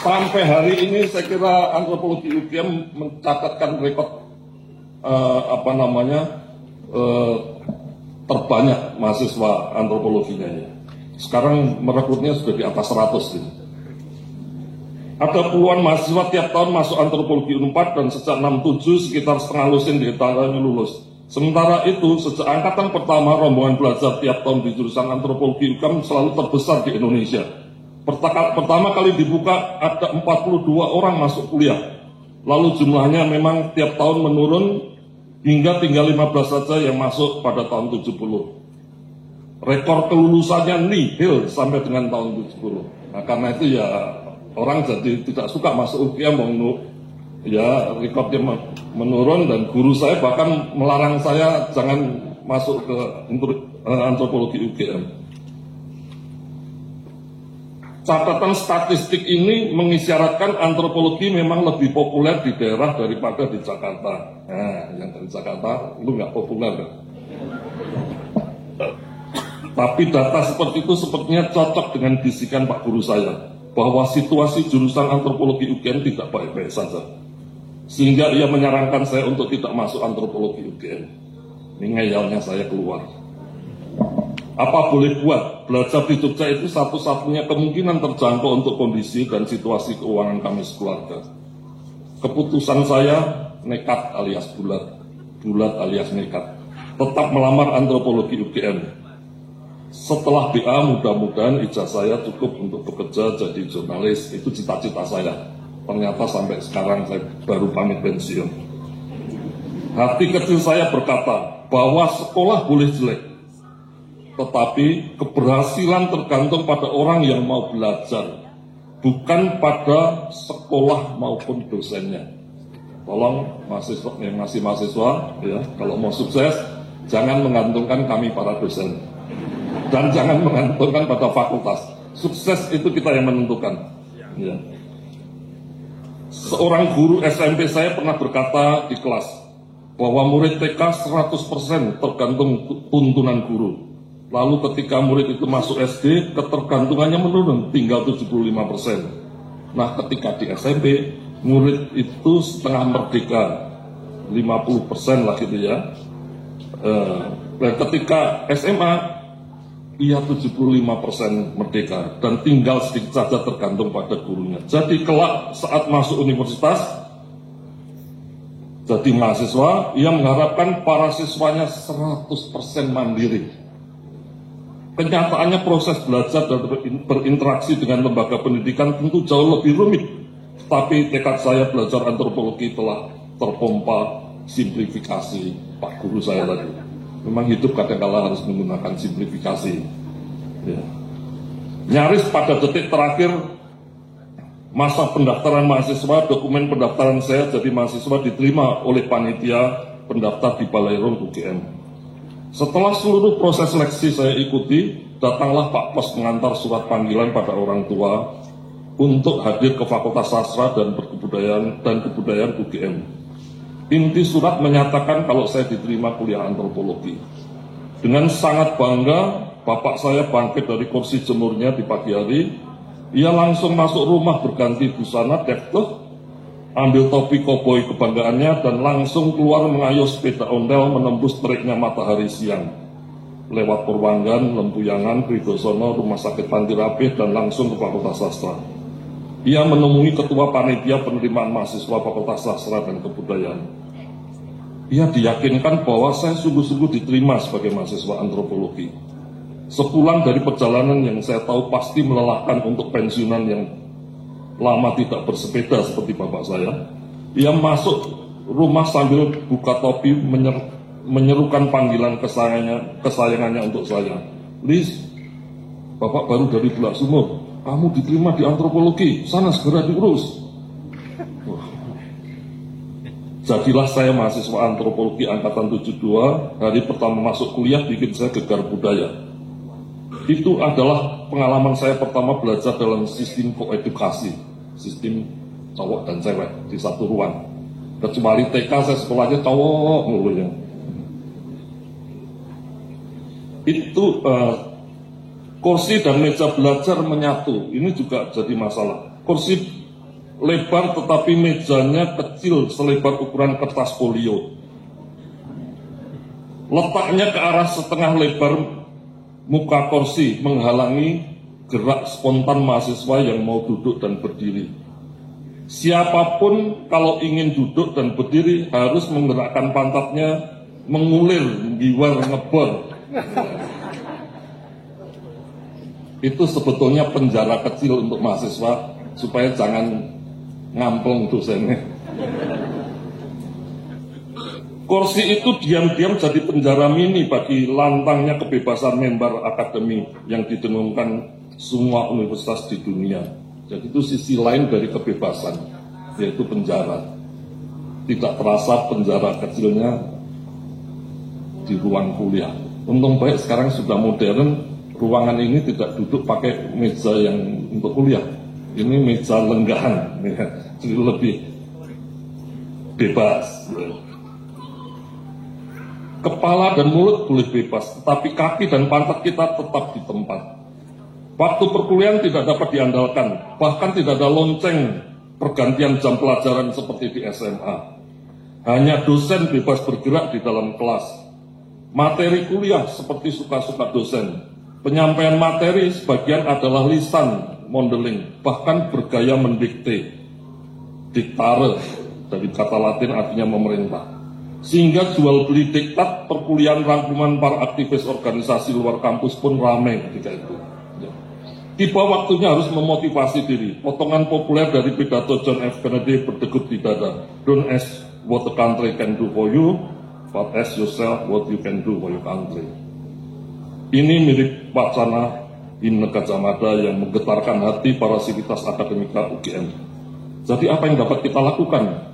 Sampai hari ini saya kira antropologi UGM mencatatkan rekor terbanyak mahasiswa antropologinya ya. Sekarang merekrutnya sudah di atas 100 gitu. Ada puluhan mahasiswa tiap tahun masuk antropologi Unpad, dan sejak 67 sekitar setengah lusin diantaranya lulus. Sementara itu sejak angkatan pertama rombongan belajar tiap tahun di jurusan antropologi UGM selalu terbesar di Indonesia. Pertama kali dibuka ada 42 orang masuk kuliah. Lalu jumlahnya memang tiap tahun menurun hingga tinggal 15 saja yang masuk pada tahun 70. Rekor kelulusannya nihil sampai dengan tahun 70. Nah, karena itu ya orang jadi tidak suka masuk UGM, ya rekornya menurun, dan guru saya bahkan melarang saya jangan masuk ke antropologi UGM. Catatan statistik ini mengisyaratkan antropologi memang lebih populer di daerah daripada di Jakarta. Nah, yang dari Jakarta lu nggak populer kan? Tapi data seperti itu sepertinya cocok dengan bisikan Pak Guru saya, bahwa situasi jurusan antropologi UGM tidak baik-baik saja. Sehingga ia menyarankan saya untuk tidak masuk antropologi UGM. Ini ngeyelnya saya keluar. Apa boleh buat, belajar di Jogja itu satu-satunya kemungkinan terjangkau untuk kondisi dan situasi keuangan kami sekeluarga. Keputusan saya nekat alias bulat alias nekat. Tetap melamar antropologi UGM. Setelah BA mudah-mudahan ijazah saya cukup untuk bekerja jadi jurnalis. Itu cita-cita saya. Ternyata sampai sekarang saya baru pamit pensiun. Hati kecil saya berkata bahwa sekolah boleh jelek, tetapi keberhasilan tergantung pada orang yang mau belajar, bukan pada sekolah maupun dosennya. Tolong mahasiswa yang masih mahasiswa, ya, kalau mau sukses jangan menggantungkan kami para dosen, dan jangan menggantungkan pada fakultas. Sukses itu kita yang menentukan. Ya. Seorang guru SMP saya pernah berkata di kelas bahwa murid TK 100% tergantung tuntunan guru. Lalu ketika murid itu masuk SD, ketergantungannya menurun, tinggal 75%. Nah, ketika di SMP, murid itu setengah merdeka, 50% lah gitu ya. Dan ketika SMA, ia 75% merdeka, dan tinggal sedikit saja tergantung pada gurunya. Jadi kelak saat masuk universitas, jadi mahasiswa, ia mengharapkan para siswanya 100% mandiri. Kenyataannya proses belajar dan berinteraksi dengan lembaga pendidikan tentu jauh lebih rumit. Tapi tekad saya belajar antropologi telah terpompa simplifikasi Pak Guru saya tadi. Memang hidup kadang-kala harus menggunakan simplifikasi. Ya. Nyaris pada detik terakhir masa pendaftaran mahasiswa, dokumen pendaftaran saya jadi mahasiswa diterima oleh panitia pendaftar di Balai Rum UGM. Setelah seluruh proses seleksi saya ikuti, datanglah Pak Pos mengantar surat panggilan pada orang tua untuk hadir ke Fakultas Sastra dan Kebudayaan UGM. Inti surat menyatakan kalau saya diterima kuliah antropologi. Dengan sangat bangga, bapak saya bangkit dari kursi jemurnya di pagi hari. Ia langsung masuk rumah berganti busana dektuh, ambil topi koboi kebanggaannya, dan langsung keluar mengayuh sepeda ondel menembus teriknya matahari siang. Lewat Purwanggan, Lempuyangan, Pridosono, Rumah Sakit Panti Rapih, dan langsung ke Fakultas Sastra. Ia menemui ketua panitia penerimaan mahasiswa Fakultas Sastra dan Kebudayaan. Ia diyakinkan bahwa saya sungguh-sungguh diterima sebagai mahasiswa antropologi. Sepulang dari perjalanan yang saya tahu pasti melelahkan untuk pensiunan yang lama tidak bersepeda seperti bapak saya, ia masuk rumah sambil buka topi menyerukan panggilan kesayangannya untuk saya. Lis, bapak baru dari Bulak Sumur, kamu diterima di antropologi, sana segera diurus. Jadilah saya mahasiswa antropologi angkatan 72, hari pertama masuk kuliah bikin saya gegar budaya. Itu adalah pengalaman saya pertama belajar dalam sistem koedukasi, sistem cowok dan cewek di satu ruang. Kecuali TK saya sekolahnya cowok mulu ya. Itu kursi dan meja belajar menyatu, ini juga jadi masalah. Kursi lebar tetapi mejanya kecil selebar ukuran kertas folio. Letaknya ke arah setengah lebar muka kursi menghalangi gerak spontan mahasiswa yang mau duduk dan berdiri. Siapapun kalau ingin duduk dan berdiri harus menggerakkan pantatnya, mengulir, giwar, ngebor. Itu sebetulnya penjara kecil untuk mahasiswa supaya jangan ngampleng dosennya. Kursi itu diam-diam jadi penjara mini bagi lantangnya kebebasan member akademi yang didengungkan semua universitas di dunia. Jadi itu sisi lain dari kebebasan, yaitu penjara. Tidak terasa penjara kecilnya di ruang kuliah. Untung baik sekarang sudah modern, ruangan ini tidak duduk pakai meja yang untuk kuliah. Ini meja lenggahan, jadi lebih bebas. Kepala dan mulut boleh bebas, tetapi kaki dan pantat kita tetap di tempat. Waktu perkuliahan tidak dapat diandalkan, bahkan tidak ada lonceng pergantian jam pelajaran seperti di SMA. Hanya dosen bebas bergerak di dalam kelas. Materi kuliah seperti suka-suka dosen. Penyampaian materi sebagian adalah lisan, modeling, bahkan bergaya mendikte. Diktare, dari kata Latin artinya memerintah. Sehingga jual beli diktat perkuliahan rangkuman para aktivis organisasi luar kampus pun ramai ketika itu. Tiba waktunya harus memotivasi diri. Potongan populer dari pidato John F. Kennedy berdegup di dada. Don't ask what the country can do for you, but ask yourself what you can do for your country. Ini mirip wacana Himne Gajah Mada yang menggetarkan hati para sivitas akademika UGM. Jadi apa yang dapat kita lakukan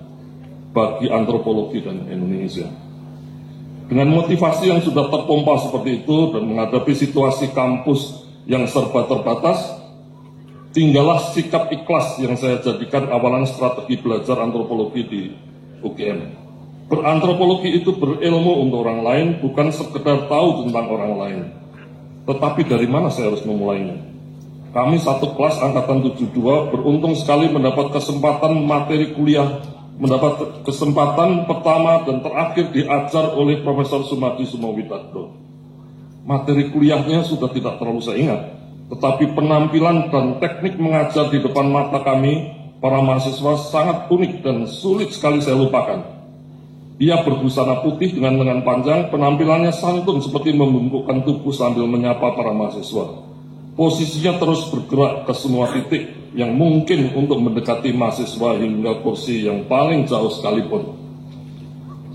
bagi antropologi dan Indonesia? Dengan motivasi yang sudah terpompa seperti itu dan menghadapi situasi kampus yang serba terbatas, tinggallah sikap ikhlas yang saya jadikan awalan strategi belajar antropologi di UGM. Berantropologi itu berilmu untuk orang lain, bukan sekedar tahu tentang orang lain. Tetapi dari mana saya harus memulainya? Kami satu kelas angkatan 72 beruntung sekali mendapat kesempatan materi kuliah, mendapat kesempatan pertama dan terakhir diajar oleh Profesor Sumadi Sumowidarto. Materi kuliahnya sudah tidak terlalu saya ingat, tetapi penampilan dan teknik mengajar di depan mata kami, para mahasiswa, sangat unik dan sulit sekali saya lupakan. Ia berbusana putih dengan lengan panjang, penampilannya santun seperti membungkukkan tubuh sambil menyapa para mahasiswa. Posisinya terus bergerak ke semua titik yang mungkin untuk mendekati mahasiswa hingga kursi yang paling jauh sekalipun.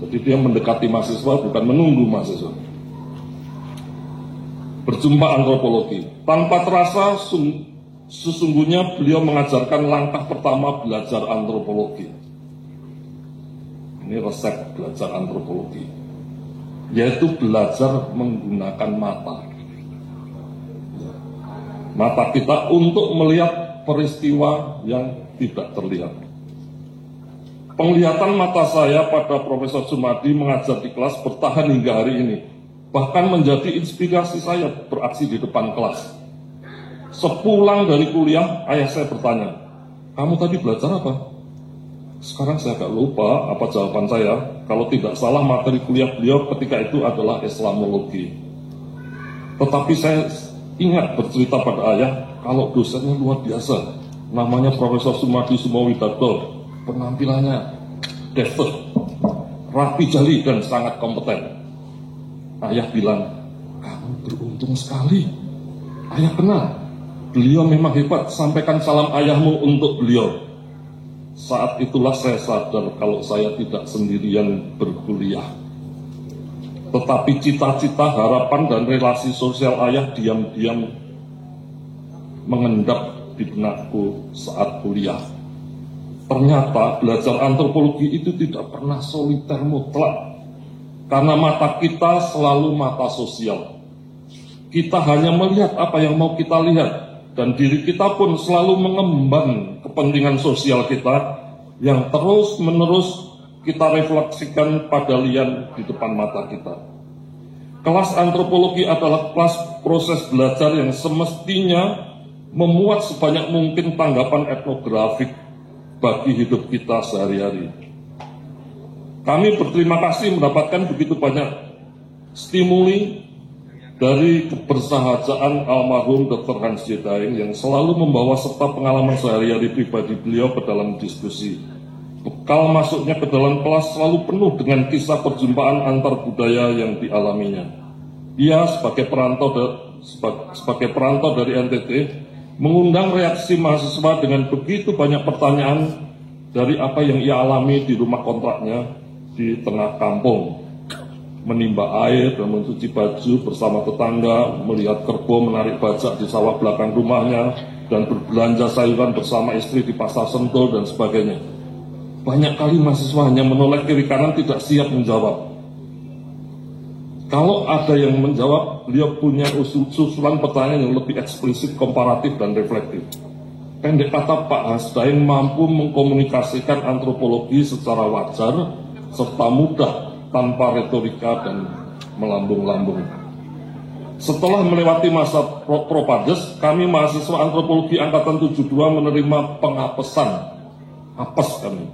Jadi dia mendekati mahasiswa, bukan menunggu mahasiswa. Berjumpa antropologi. Tanpa terasa, sesungguhnya beliau mengajarkan langkah pertama belajar antropologi. Ini resep belajar antropologi, yaitu belajar menggunakan mata. Mata kita untuk melihat peristiwa yang tidak terlihat. Penglihatan mata saya pada Profesor Sumadi mengajar di kelas bertahan hingga hari ini. Bahkan menjadi inspirasi saya beraksi di depan kelas. Sepulang dari kuliah, ayah saya bertanya, "Kamu tadi belajar apa?" Sekarang saya agak lupa apa jawaban saya. Kalau tidak salah materi kuliah beliau ketika itu adalah Islamologi. Tetapi saya ingat bercerita pada ayah kalau dosennya luar biasa. Namanya Profesor Sumadi Sumowidarto. Penampilannya deft, rapi jali dan sangat kompeten. Ayah bilang, "Kamu beruntung sekali." Ayah kenal, beliau memang hebat, sampaikan salam ayahmu untuk beliau. Saat itulah saya sadar kalau saya tidak sendirian berkuliah. Tetapi cita-cita, harapan, dan relasi sosial ayah diam-diam mengendap di benakku saat kuliah. Ternyata belajar antropologi itu tidak pernah soliter mutlak, karena mata kita selalu mata sosial. Kita hanya melihat apa yang mau kita lihat, dan diri kita pun selalu mengemban kepentingan sosial kita yang terus-menerus kita refleksikan pada lian di depan mata kita. Kelas antropologi adalah kelas proses belajar yang semestinya memuat sebanyak mungkin tanggapan etnografik bagi hidup kita sehari-hari. Kami berterima kasih mendapatkan begitu banyak stimuli dari kebersahajaan almarhum Dr. Hans J. Daeng yang selalu membawa serta pengalaman sehari-hari pribadi beliau ke dalam diskusi. Bekal masuknya ke dalam kelas selalu penuh dengan kisah perjumpaan antar budaya yang dialaminya. Ia sebagai perantau dari NTT mengundang reaksi mahasiswa dengan begitu banyak pertanyaan dari apa yang ia alami di rumah kontraknya di tengah kampung. Menimba air dan mencuci baju bersama tetangga, melihat kerbau menarik bajak di sawah belakang rumahnya, dan berbelanja sayuran bersama istri di pasar Sentul dan sebagainya. Banyak kali mahasiswa hanya menoleh kiri kanan, tidak siap menjawab. Kalau ada yang menjawab, beliau punya susulan pertanyaan yang lebih eksplisit, komparatif, dan reflektif. Pendek kata, Pak Hans Daeng mampu mengkomunikasikan antropologi secara wajar, serta mudah, tanpa retorika dan melambung-lambung. Setelah melewati masa propades, kami mahasiswa antropologi Angkatan 72 menerima pengapesan. Apes kami.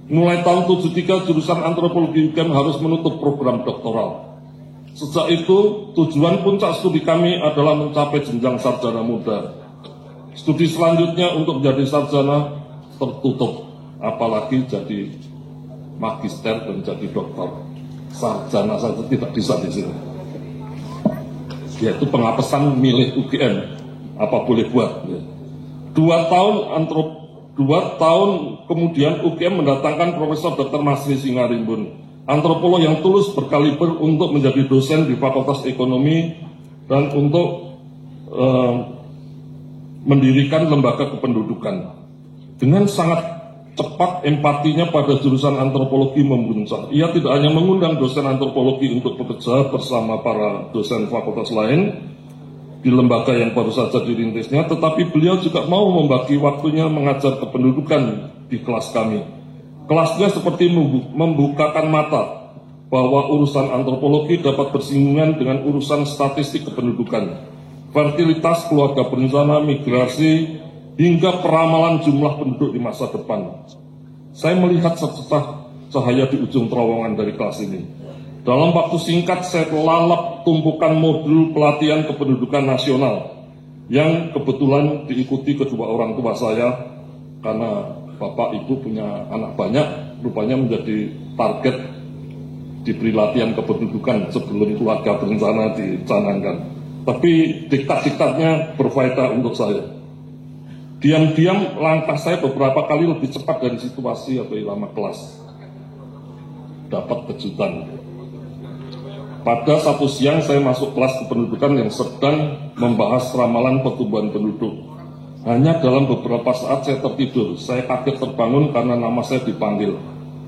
Mulai tahun 73, jurusan antropologi UGM harus menutup program doktoral. Sejak itu, tujuan puncak studi kami adalah mencapai jenjang sarjana muda. Studi selanjutnya untuk menjadi sarjana tertutup, apalagi jadi magister dan jadi doktor. Sarjana saja tidak bisa di sini. Yaitu pengapesan milih UGM, apa boleh buat. 2 tahun kemudian UGM mendatangkan Profesor Dr. Masri Singarimbun, antropolog yang tulus berkaliber untuk menjadi dosen di Fakultas Ekonomi dan untuk mendirikan lembaga kependudukan. Dengan sangat cepat empatinya pada jurusan antropologi memuncak. Ia tidak hanya mengundang dosen antropologi untuk bekerja bersama para dosen fakultas lain di lembaga yang baru saja dirintisnya, tetapi beliau juga mau membagi waktunya mengajar kependudukan di kelas kami. Kelasnya seperti membukakan mata bahwa urusan antropologi dapat bersinggungan dengan urusan statistik kependudukan, fertilitas, keluarga berencana, migrasi, hingga peramalan jumlah penduduk di masa depan. Saya melihat secercah cahaya di ujung terowongan dari kelas ini. Dalam waktu singkat saya lalap tumpukan modul pelatihan kependudukan nasional yang kebetulan diikuti kedua orang tua saya, karena bapak ibu punya anak banyak, rupanya menjadi target diberi latihan kependudukan sebelum keluarga berencana dicanangkan. Tapi diktat-diktatnya berfaedah untuk saya. Diam-diam langkah saya beberapa kali lebih cepat dari situasi atau irama kelas. Dapat kejutan. Pada satu siang saya masuk kelas kependudukan yang sedang membahas ramalan pertumbuhan penduduk. Hanya dalam beberapa saat saya tertidur. Saya kaget terbangun karena nama saya dipanggil.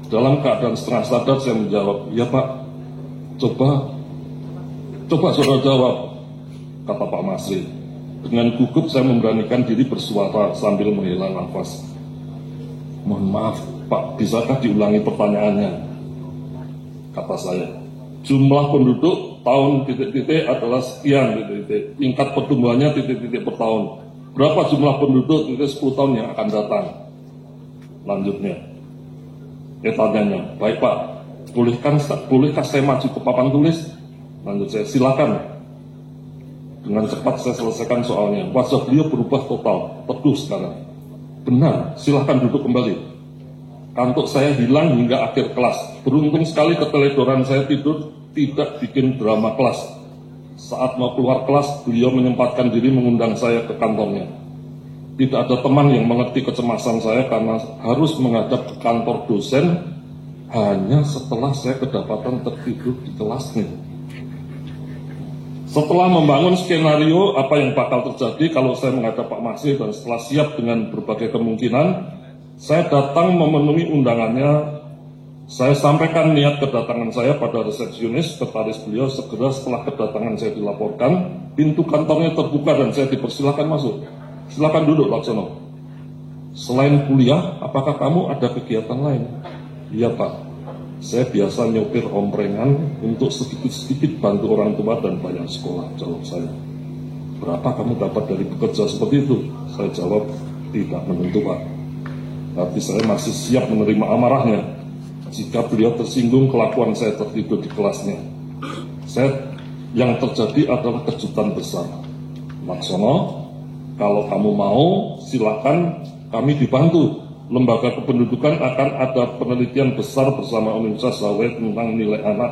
Dalam keadaan setengah sadar saya menjawab, "Ya Pak, coba saudara jawab," kata Pak Masri. Dengan gugup saya memberanikan diri bersuara sambil menghela nafas. "Mohon maaf Pak, bisakah diulangi pertanyaannya?" kata saya. "Jumlah penduduk tahun titik-titik adalah sekian titik-titik. Tingkat pertumbuhannya titik-titik per tahun. Berapa jumlah penduduk itu 10 tahun yang akan datang?" Lanjutnya, tanyanya, "Baik Pak, bolehkah saya maju ke papan tulis?" Lanjut saya, "Silakan." Dengan cepat saya selesaikan soalnya. Wajah beliau berubah total, teduh sekarang. "Benar, silakan duduk kembali." Kantuk saya hilang hingga akhir kelas. Beruntung sekali keteledoran saya tidur tidak bikin drama kelas. Saat mau keluar kelas, beliau menyempatkan diri mengundang saya ke kantornya. Tidak ada teman yang mengerti kecemasan saya karena harus menghadap ke kantor dosen hanya setelah saya kedapatan tertidur di kelasnya. Setelah membangun skenario apa yang bakal terjadi kalau saya menghadap Pak Masri dan setelah siap dengan berbagai kemungkinan, Saya datang memenuhi undangannya. Saya sampaikan niat kedatangan saya pada resepsionis, sekretaris beliau. Segera setelah kedatangan saya dilaporkan, pintu kantornya terbuka dan saya dipersilakan masuk. Silakan duduk, Laksono. Selain kuliah, apakah kamu ada kegiatan lain? Iya, Pak. Saya biasa nyopir omprengan untuk sedikit-sedikit bantu orang tua dan bayar sekolah, jawab saya. Berapa kamu dapat dari bekerja seperti itu? Saya jawab, tidak menentu, Pak. Tapi saya masih siap menerima amarahnya jika beliau tersinggung kelakuan saya tertidur di kelasnya. Yang terjadi adalah kejutan besar. Laksono, kalau kamu mau, silakan, kami dibantu. Lembaga kependudukan akan ada penelitian besar bersama Universitas Hawaii tentang nilai anak.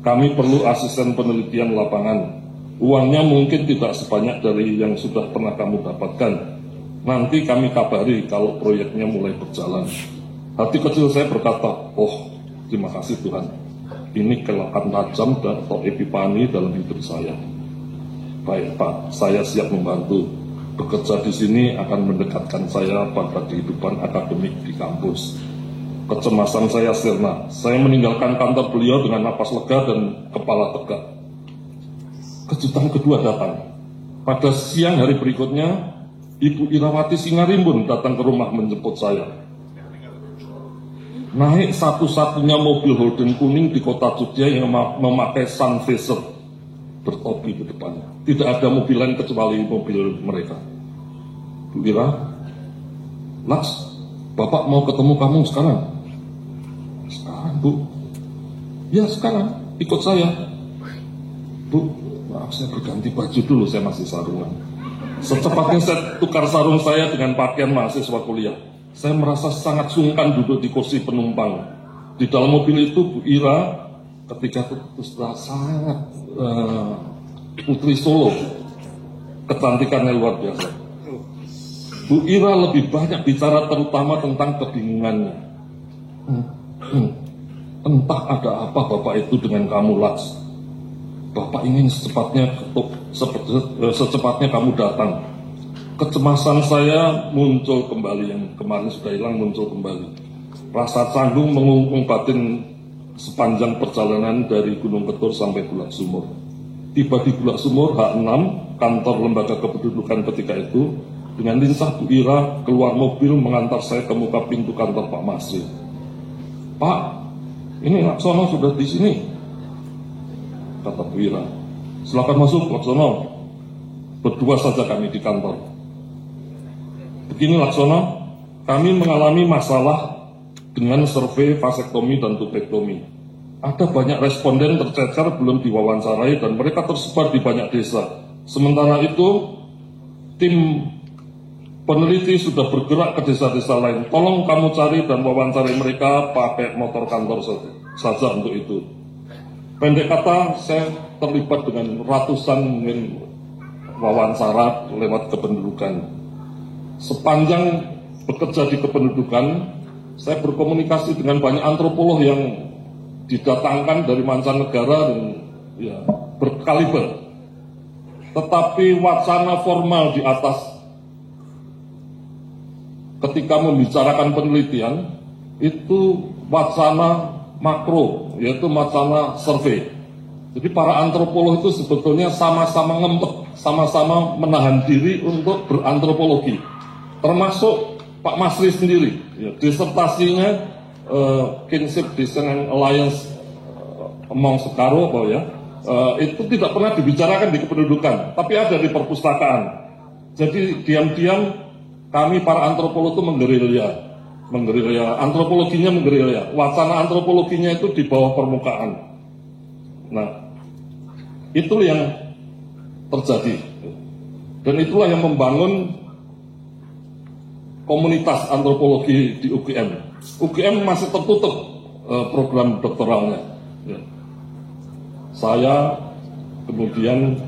Kami perlu asisten penelitian lapangan. Uangnya mungkin tidak sebanyak dari yang sudah pernah kamu dapatkan. Nanti kami kabari kalau proyeknya mulai berjalan. Hati kecil saya berkata, oh, terima kasih Tuhan. Ini kelihatan tajam atau epipani dalam hidup saya. Baik Pak, saya siap membantu. Bekerja di sini akan mendekatkan saya pada kehidupan akademik di kampus. Kecemasan saya sirna. Saya meninggalkan kantor beliau dengan napas lega dan kepala tegak. Kejutan kedua datang. Pada siang hari berikutnya, Ibu Irawati Singarimbun datang ke rumah menjemput saya. Naik satu-satunya mobil Holden kuning di kota Jogja yang memakai sunvisor bertopi di depannya. Tidak ada mobil lain kecuali mobil mereka. Bu Ira, Laks, Bapak mau ketemu kamu sekarang. Sekarang, Bu? Ya, sekarang. Ikut saya. Bu, maaf saya berganti baju dulu, saya masih sarungan. Secepatnya saya tukar sarung saya dengan pakaian mahasiswa kuliah. Saya merasa sangat sungkan duduk di kursi penumpang. Di dalam mobil itu Bu Ira ketika itu sudah sangat putri Solo, kecantikannya luar biasa. Bu Ira lebih banyak bicara terutama tentang kebingungannya. Entah ada apa Bapak itu dengan kamu, Laks. Bapak ingin secepatnya kamu datang. Kecemasan saya muncul kembali, yang kemarin sudah hilang muncul kembali. Rasa canggung mengungkung batin sepanjang perjalanan dari Gunung Ketur sampai Bulak Sumur. Tiba di Bulak Sumur H6, kantor lembaga kependudukan ketika itu, dengan lincah Bu Ira keluar mobil mengantar saya ke muka pintu kantor Pak Masri. Pak, ini Laksono sudah di sini, kata Bu Ira. Silakan masuk Laksono. Berdua saja kami di kantor. Begini Laksono, kami mengalami masalah dengan survei vasektomi dan tubektomi. Ada banyak responden tercecer belum diwawancarai dan mereka tersebar di banyak desa. Sementara itu, tim peneliti sudah bergerak ke desa-desa lain. Tolong kamu cari dan wawancarai mereka pakai motor kantor saja untuk itu. Pendek kata, saya terlibat dengan ratusan mungkin wawancara lewat kependudukan. Sepanjang bekerja di kependudukan, saya berkomunikasi dengan banyak antropolog yang didatangkan dari mancanegara dan ya, berkaliber. Tetapi wacana formal di atas ketika membicarakan penelitian itu wacana makro, yaitu wacana survei. Jadi para antropolog itu sebetulnya sama-sama ngempet, sama-sama menahan diri untuk berantropologi. Termasuk Pak Masri sendiri, ya, disertasinya Kinship Design and Alliance Among Sekaro, itu tidak pernah dibicarakan di kependudukan, tapi ada di perpustakaan. Jadi diam-diam kami para antropolog itu menggerilya, antropologinya menggerilya, wacana antropologinya itu di bawah permukaan. Nah, itu yang terjadi, dan itulah yang membangun komunitas antropologi di UGM. UGM masih tertutup program doktoralnya. Ya. Saya kemudian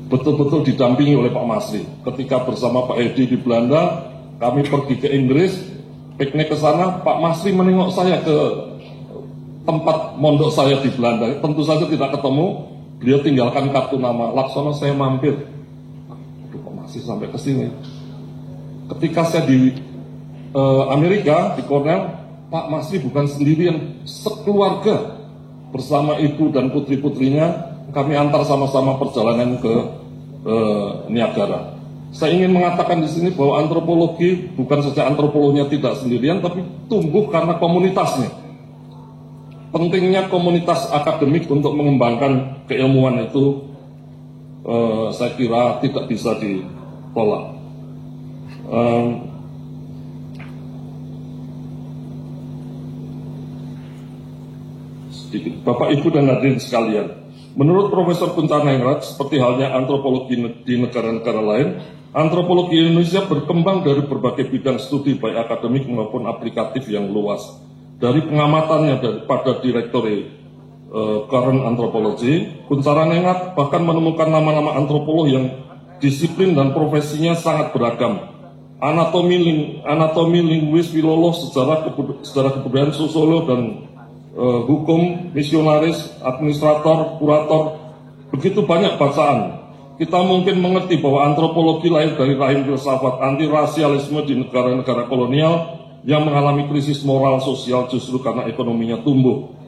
betul-betul didampingi oleh Pak Masri. Ketika bersama Pak Edi di Belanda, kami pergi ke Inggris, piknik ke sana, Pak Masri menengok saya ke tempat mondok saya di Belanda. Tentu saja tidak ketemu, beliau tinggalkan kartu nama. Laksono, saya mampir. Aduh, Pak Masri sampai ke sini. ketika saya di Amerika, di Cornell, Pak Masri bukan sendirian, sekeluarga bersama ibu dan putri-putrinya, kami antar sama-sama perjalanan ke Niagara. Saya ingin mengatakan di sini bahwa antropologi bukan saja antropologinya tidak sendirian, tapi tumbuh karena komunitasnya. Pentingnya komunitas akademik untuk mengembangkan keilmuan itu, saya kira tidak bisa ditolak. Bapak, Ibu, dan hadirin sekalian, menurut Profesor Kuntarenggrat, seperti halnya antropologi di negara-negara lain, antropologi Indonesia berkembang dari berbagai bidang studi baik akademik maupun aplikatif yang luas. Dari pengamatannya pada Direktori Current Anthropology, Kuntarenggrat bahkan menemukan nama-nama antropolog yang disiplin dan profesinya sangat beragam. Anatomi, linguis, filolog, sejarah kebudayaan, sosiolog, dan hukum, misionaris, administrator, kurator, begitu banyak bacaan. Kita mungkin mengerti bahwa antropologi lahir dari rahim filsafat anti-rasialisme di negara-negara kolonial yang mengalami krisis moral sosial justru karena ekonominya tumbuh.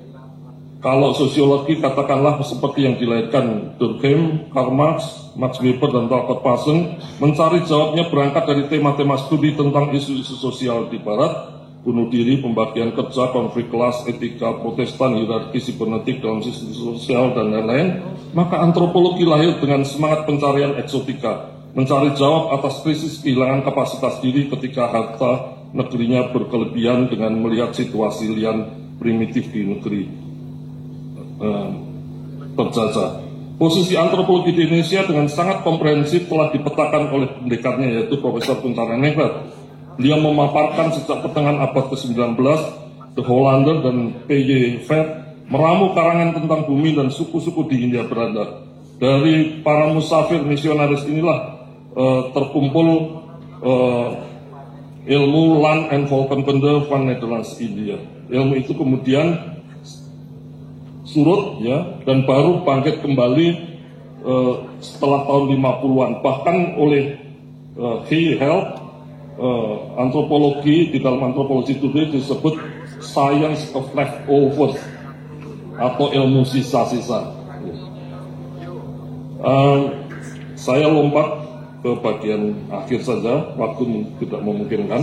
Kalau sosiologi katakanlah seperti yang dilahirkan Durkheim, Karl Marx, Max Weber, dan Talcott Parsons, mencari jawabnya berangkat dari tema-tema studi tentang isu-isu sosial di Barat, bunuh diri, pembagian kerja, konflik kelas, etika, protestan, hierarki sibernetik dalam sistem sosial, dan lain-lain. Maka antropologi lahir dengan semangat pencarian eksotika, mencari jawab atas krisis kehilangan kapasitas diri ketika harta negerinya berkelebihan dengan melihat situasi lian primitif di negeri terjajah. Posisi antropologi di Indonesia dengan sangat komprehensif telah dipetakan oleh pendekarnya, yaitu Profesor Kuntarenggrat. Beliau memaparkan sejak pertengahan abad ke-19, De Hollander dan P.J. Vet meramu karangan tentang bumi dan suku-suku di Hindia Belanda. Dari para musafir misionaris inilah terkumpul ilmu Land en Volkenkunde van Nederlands India. Ilmu itu kemudian surut, ya, dan baru bangkit kembali setelah tahun 50-an. Bahkan oleh He Held, antropologi di dalam antropologi today disebut science of leftovers atau ilmu sisa-sisa. Saya lompat ke bagian akhir saja, waktu tidak memungkinkan.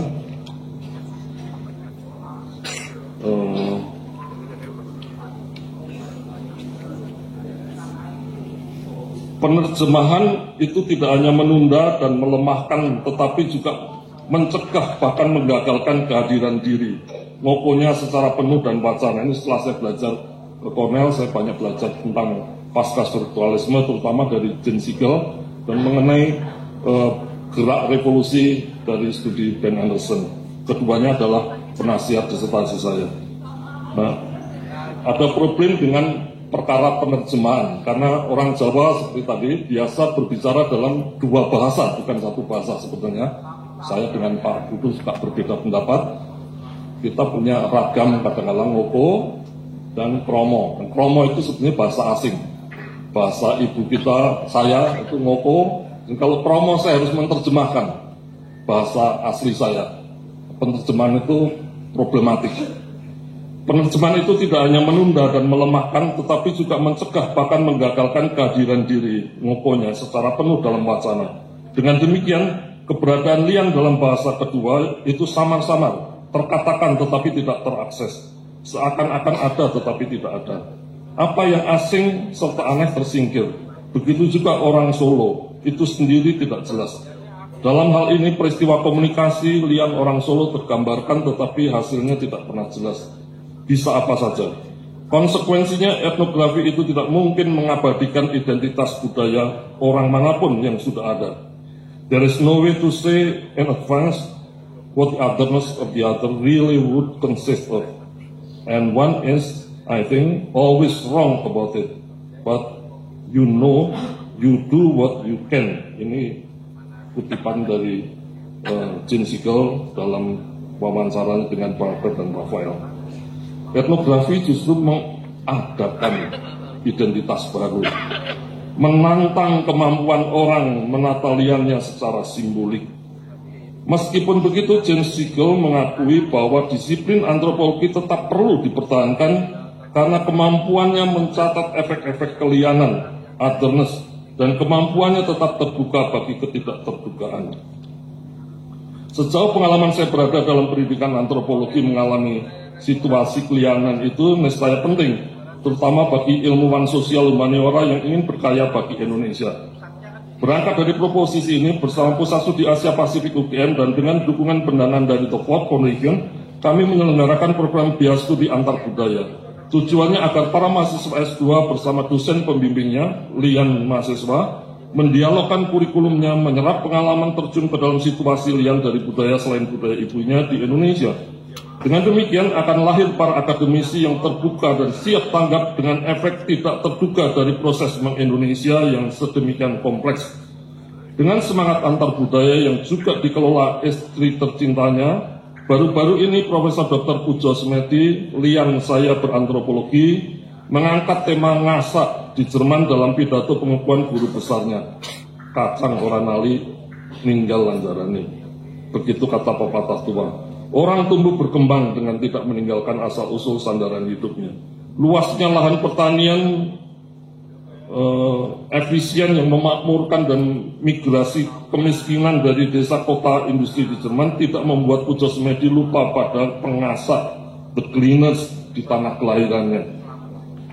Penerjemahan itu tidak hanya menunda dan melemahkan, tetapi juga mencegah bahkan menggagalkan kehadiran diri. Ngokonya secara penuh dan wacana. Ini setelah saya belajar ke Cornell, saya banyak belajar tentang pasca strukturalisme, terutama dari Jean Siegel, dan mengenai gerak revolusi dari studi Ben Anderson. Keduanya adalah penasihat disertasi saya. Nah, ada problem dengan perkara penerjemahan, karena orang Jawa seperti tadi biasa berbicara dalam dua bahasa, bukan satu bahasa sebetulnya. Saya dengan Pak Budu suka berbeda pendapat. Kita punya ragam, kadang-kadang ngoko dan kromo. Dan kromo itu sebenarnya bahasa asing. Bahasa ibu kita, saya itu ngoko. Dan kalau kromo saya harus menerjemahkan bahasa asli saya. Penerjemahan itu problematik. Penerjemahan itu tidak hanya menunda dan melemahkan, tetapi juga mencegah bahkan menggagalkan kehadiran diri ngokonya secara penuh dalam wacana. Dengan demikian, keberadaan lian dalam bahasa kedua itu samar-samar, terkatakan tetapi tidak terakses. Seakan-akan ada tetapi tidak ada. Apa yang asing serta aneh tersingkir. Begitu juga orang Solo, itu sendiri tidak jelas. Dalam hal ini peristiwa komunikasi lian orang Solo tergambarkan tetapi hasilnya tidak pernah jelas. Bisa apa saja. Konsekuensinya etnografi itu tidak mungkin mengabadikan identitas budaya orang manapun yang sudah ada. There is no way to say in advance what the otherness of the other really would consist of. And one is, I think, always wrong about it. But you know, you do what you can. Ini kutipan dari Jean Siegel dalam wawancaranya dengan Barber dan Raphael. Etnografi justru mengadakan identitas baru, menantang kemampuan orang menata liannya secara simbolik. Meskipun begitu, James Siegel mengakui bahwa disiplin antropologi tetap perlu dipertahankan karena kemampuannya mencatat efek-efek kelianan, otherness, dan kemampuannya tetap terbuka bagi ketidakterbukaan. Sejauh pengalaman saya berada dalam pendidikan antropologi mengalami situasi kelianan itu niscaya penting, terutama bagi ilmuwan sosial humaniora yang ingin berkarya bagi Indonesia. Berangkat dari proposisi ini, bersama Pusat Studi Asia Pasifik UGM dan dengan dukungan pendanaan dari The Ford Foundation, kami menyelenggarakan program biaya studi antar budaya. Tujuannya agar para mahasiswa S2 bersama dosen pembimbingnya, Lian mahasiswa, mendialogkan kurikulumnya, menyerap pengalaman terjun ke dalam situasi Lian dari budaya selain budaya ibunya di Indonesia. Dengan demikian akan lahir para akademisi yang terbuka dan siap tanggap dengan efek tidak terduga dari proses meng-Indonesia yang sedemikian kompleks. Dengan semangat antar budaya yang juga dikelola istri tercintanya, baru-baru ini Profesor Dr. Pujo Smedi, Lian saya berantropologi, mengangkat tema ngasak di Jerman dalam pidato pengakuan guru besarnya. Kacang orang nali, ninggal lanjarani. Begitu kata pepatah tua. Orang tumbuh berkembang dengan tidak meninggalkan asal-usul sandaran hidupnya. Luasnya lahan pertanian efisien yang memakmurkan dan migrasi kemiskinan dari desa kota industri di Jerman tidak membuat Pujo Smedi lupa pada pengasak, the cleaners di tanah kelahirannya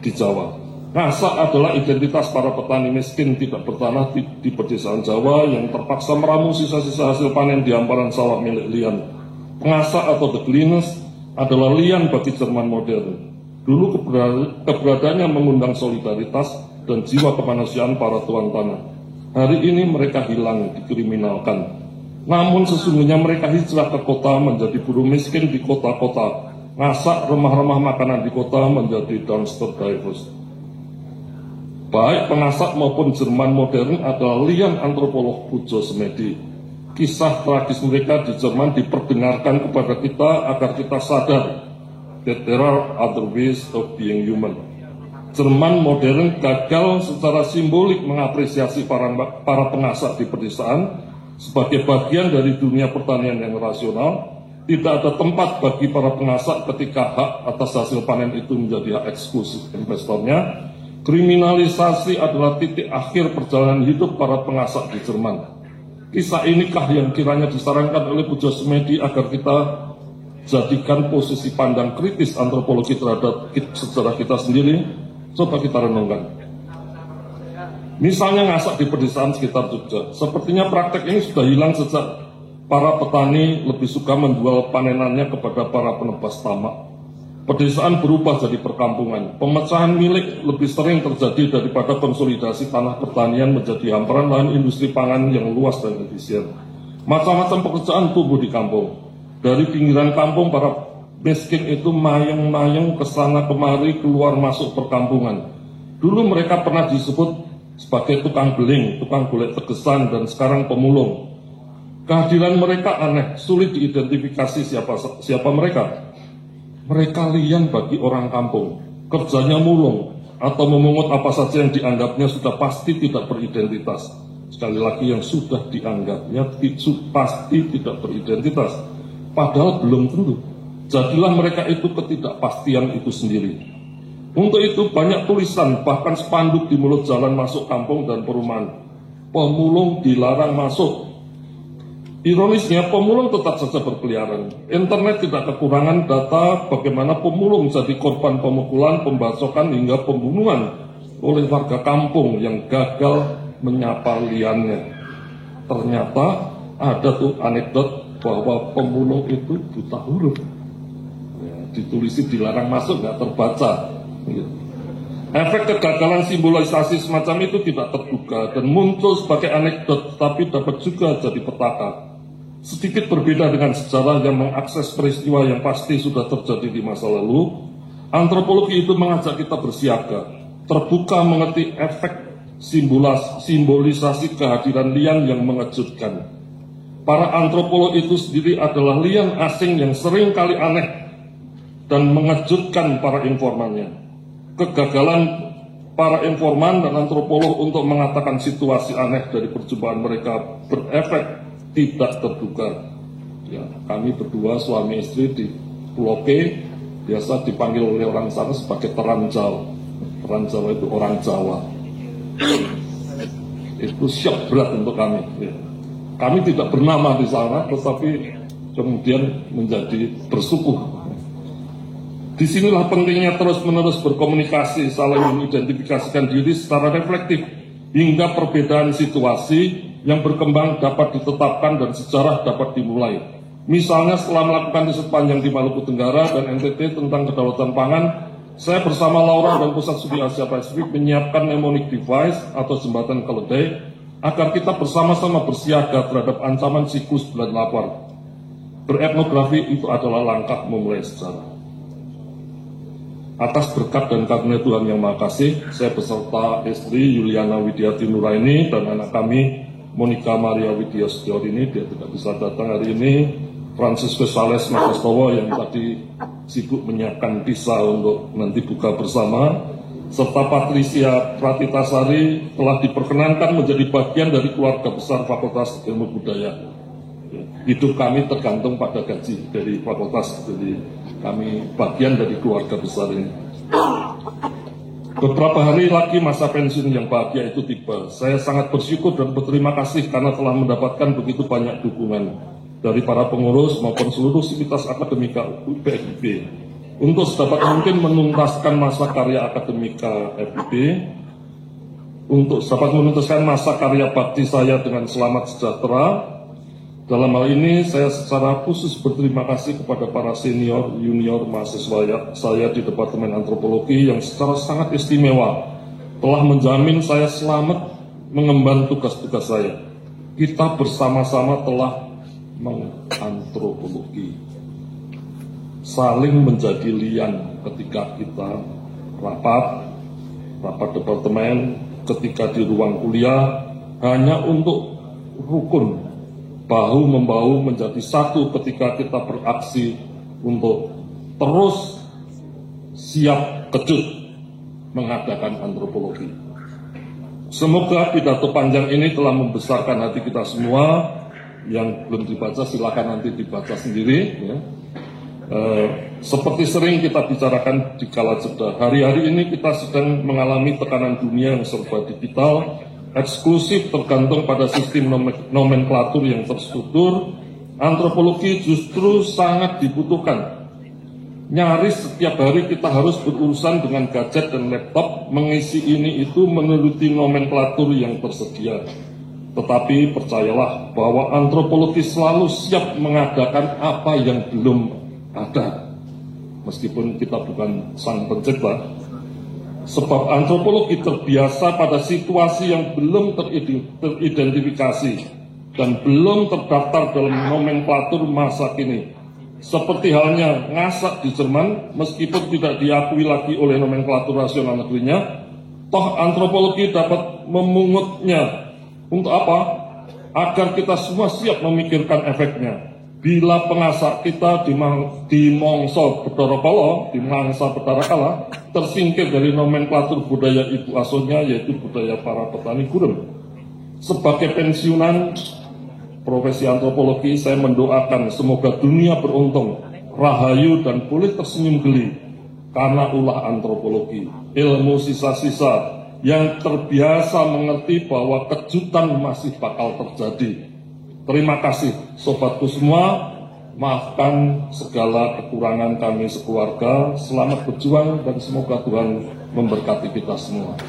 di Jawa. Ngasak adalah identitas para petani miskin tidak bertanah di pedesaan Jawa yang terpaksa meramu sisa-sisa hasil panen di hamparan sawah milik Lian. Pengasak atau the cleaners adalah Lian bagi Jerman modern. Dulu keberadaannya mengundang solidaritas dan jiwa kemanusiaan para tuan tanah. Hari ini mereka hilang, dikriminalkan. Namun sesungguhnya mereka hijrah ke kota menjadi buruh miskin di kota-kota. Ngasak remah-remah makanan di kota menjadi dumpster divers. Baik pengasak maupun Jerman modern adalah Lian antropolog Pujo Smedi. Kisah tragis mereka di Jerman diperdengarkan kepada kita agar kita sadar that there are other ways of being human. Jerman modern gagal secara simbolik mengapresiasi para pengasak di pedesaan sebagai bagian dari dunia pertanian yang rasional. Tidak ada tempat bagi para pengasak ketika hak atas hasil panen itu menjadi hak eksklusif investornya. Kriminalisasi adalah titik akhir perjalanan hidup para pengasak di Jerman. Kisah inikah yang kiranya disarankan oleh Pujo Smedi agar kita jadikan posisi pandang kritis antropologi terhadap sejarah kita sendiri? Coba kita renungkan. Misalnya ngasak di pedesaan sekitar Jogja. Sepertinya praktek ini sudah hilang sejak para petani lebih suka menjual panenannya kepada para penebas tamak. Pedesaan berubah jadi perkampungan. Pemecahan milik lebih sering terjadi daripada konsolidasi tanah pertanian menjadi hamparan lahan industri pangan yang luas dan efisien. Macam-macam pekerjaan tumbuh di kampung. Dari pinggiran kampung, para miskin itu mayang-mayang ke sana kemari keluar masuk perkampungan. Dulu mereka pernah disebut sebagai tukang beling, tukang golek tegesan, dan sekarang pemulung. Kehadiran mereka aneh, sulit diidentifikasi siapa mereka. Mereka Lian bagi orang kampung, kerjanya mulung atau memungut apa saja yang dianggapnya sudah pasti tidak beridentitas. Sekali lagi yang sudah dianggapnya pasti tidak beridentitas, padahal belum tentu. Jadilah mereka itu ketidakpastian itu sendiri. Untuk itu banyak tulisan, bahkan spanduk di mulut jalan masuk kampung dan perumahan. Pemulung dilarang masuk. Ironisnya, pemulung tetap saja berkeliaran. Internet tidak kekurangan data bagaimana pemulung jadi korban pemukulan, pembacokan, hingga pembunuhan oleh warga kampung yang gagal menyapa liannya. Ternyata ada tuh anekdot bahwa pemulung itu buta huruf. Ya, ditulisi dilarang masuk, nggak terbaca. Ya. Efek kegagalan simbolisasi semacam itu tidak terduga dan muncul sebagai anekdot, tapi dapat juga jadi petaka. Sedikit berbeda dengan sejarah yang mengakses peristiwa yang pasti sudah terjadi di masa lalu, antropologi itu mengajak kita bersiaga, terbuka mengerti efek simbolisasi kehadiran lian yang mengejutkan. Para antropolog itu sendiri adalah lian asing yang sering kali aneh dan mengejutkan para informannya. Kegagalan para informan dan antropolog untuk mengatakan situasi aneh dari perjumpaan mereka berefek tidak terduga. Ya, kami berdua suami istri di Pulau K, biasa dipanggil oleh orang sana sebagai teranjau. Teranjau itu orang Jawa. Itu syok berat untuk kami. Ya. Kami tidak bernama di sana, tetapi kemudian menjadi bersuku. Disinilah pentingnya terus-menerus berkomunikasi, saling mengidentifikasikan diri secara reflektif, hingga perbedaan situasi yang berkembang dapat ditetapkan dan sejarah dapat dimulai. Misalnya setelah melakukan riset panjang di Maluku Tenggara dan NTT tentang kedaulatan pangan, saya bersama Laura dan Pusat Studi Asia Pasifik menyiapkan mnemonic device atau jembatan keledai agar kita bersama-sama bersiaga terhadap ancaman siklus bulan lapar. Beretnografi itu adalah langkah memulai sejarah. Atas berkat dan karunia Tuhan Yang Maha Kasih, saya beserta istri Yuliana Widiati Nuraini dan anak kami Monica Maria Widya Setiarini, dia tidak bisa datang hari ini, Franciscus Sales Makastowo yang tadi sibuk menyiapkan pizza untuk nanti buka bersama, serta Patricia Pratitasari telah diperkenankan menjadi bagian dari keluarga besar Fakultas Ilmu Budaya. Hidup kami tergantung pada gaji dari fakultas, jadi kami bagian dari keluarga besar ini. Beberapa hari lagi masa pensiun yang bahagia itu tiba. Saya sangat bersyukur dan berterima kasih karena telah mendapatkan begitu banyak dukungan dari para pengurus maupun seluruh sivitas akademika UPFIB untuk sedapat mungkin menuntaskan masa karya akademika FIB, untuk dapat menuntaskan masa karya bakti saya dengan selamat sejahtera. Dalam hal ini, saya secara khusus berterima kasih kepada para senior, junior, mahasiswa saya di Departemen Antropologi yang secara sangat istimewa telah menjamin saya selamat mengemban tugas-tugas saya. Kita bersama-sama telah mengantropologi, saling menjadi lian ketika kita rapat departemen, ketika di ruang kuliah, hanya untuk rukun, bahu-membahu menjadi satu ketika kita beraksi untuk terus siap kejut mengadakan antropologi. Semoga pidato panjang ini telah membesarkan hati kita semua. Yang belum dibaca silakan nanti dibaca sendiri ya. Seperti sering kita bicarakan di kala jeda, hari-hari ini kita sedang mengalami tekanan dunia yang serba digital, eksklusif, tergantung pada sistem nomenklatur yang terstruktur. Antropologi justru sangat dibutuhkan. Nyaris setiap hari kita harus berurusan dengan gadget dan laptop, mengisi ini itu meneliti nomenklatur yang tersedia. Tetapi percayalah bahwa antropologi selalu siap mengadakan apa yang belum ada, meskipun kita bukan sang pencipta. Sebab antropologi terbiasa pada situasi yang belum teridentifikasi dan belum terdaftar dalam nomenklatur masa kini. Seperti halnya ngasak di Jerman, meskipun tidak diakui lagi oleh nomenklatur nasional negerinya, toh antropologi dapat memungutnya. Untuk apa? Agar kita semua siap memikirkan efeknya. Bila pengasak kita di mongso Bedorokolo, di mangsa Betarakala, tersingkir dari nomenklatur budaya ibu asuhnya, yaitu budaya para petani gurem. Sebagai pensiunan profesi antropologi, saya mendoakan semoga dunia beruntung, rahayu dan boleh tersenyum geli, karena ulah antropologi, ilmu sisa-sisa yang terbiasa mengerti bahwa kejutan masih bakal terjadi. Terima kasih sobatku semua, maafkan segala kekurangan kami sekeluarga, selamat berjuang dan semoga Tuhan memberkati kita semua.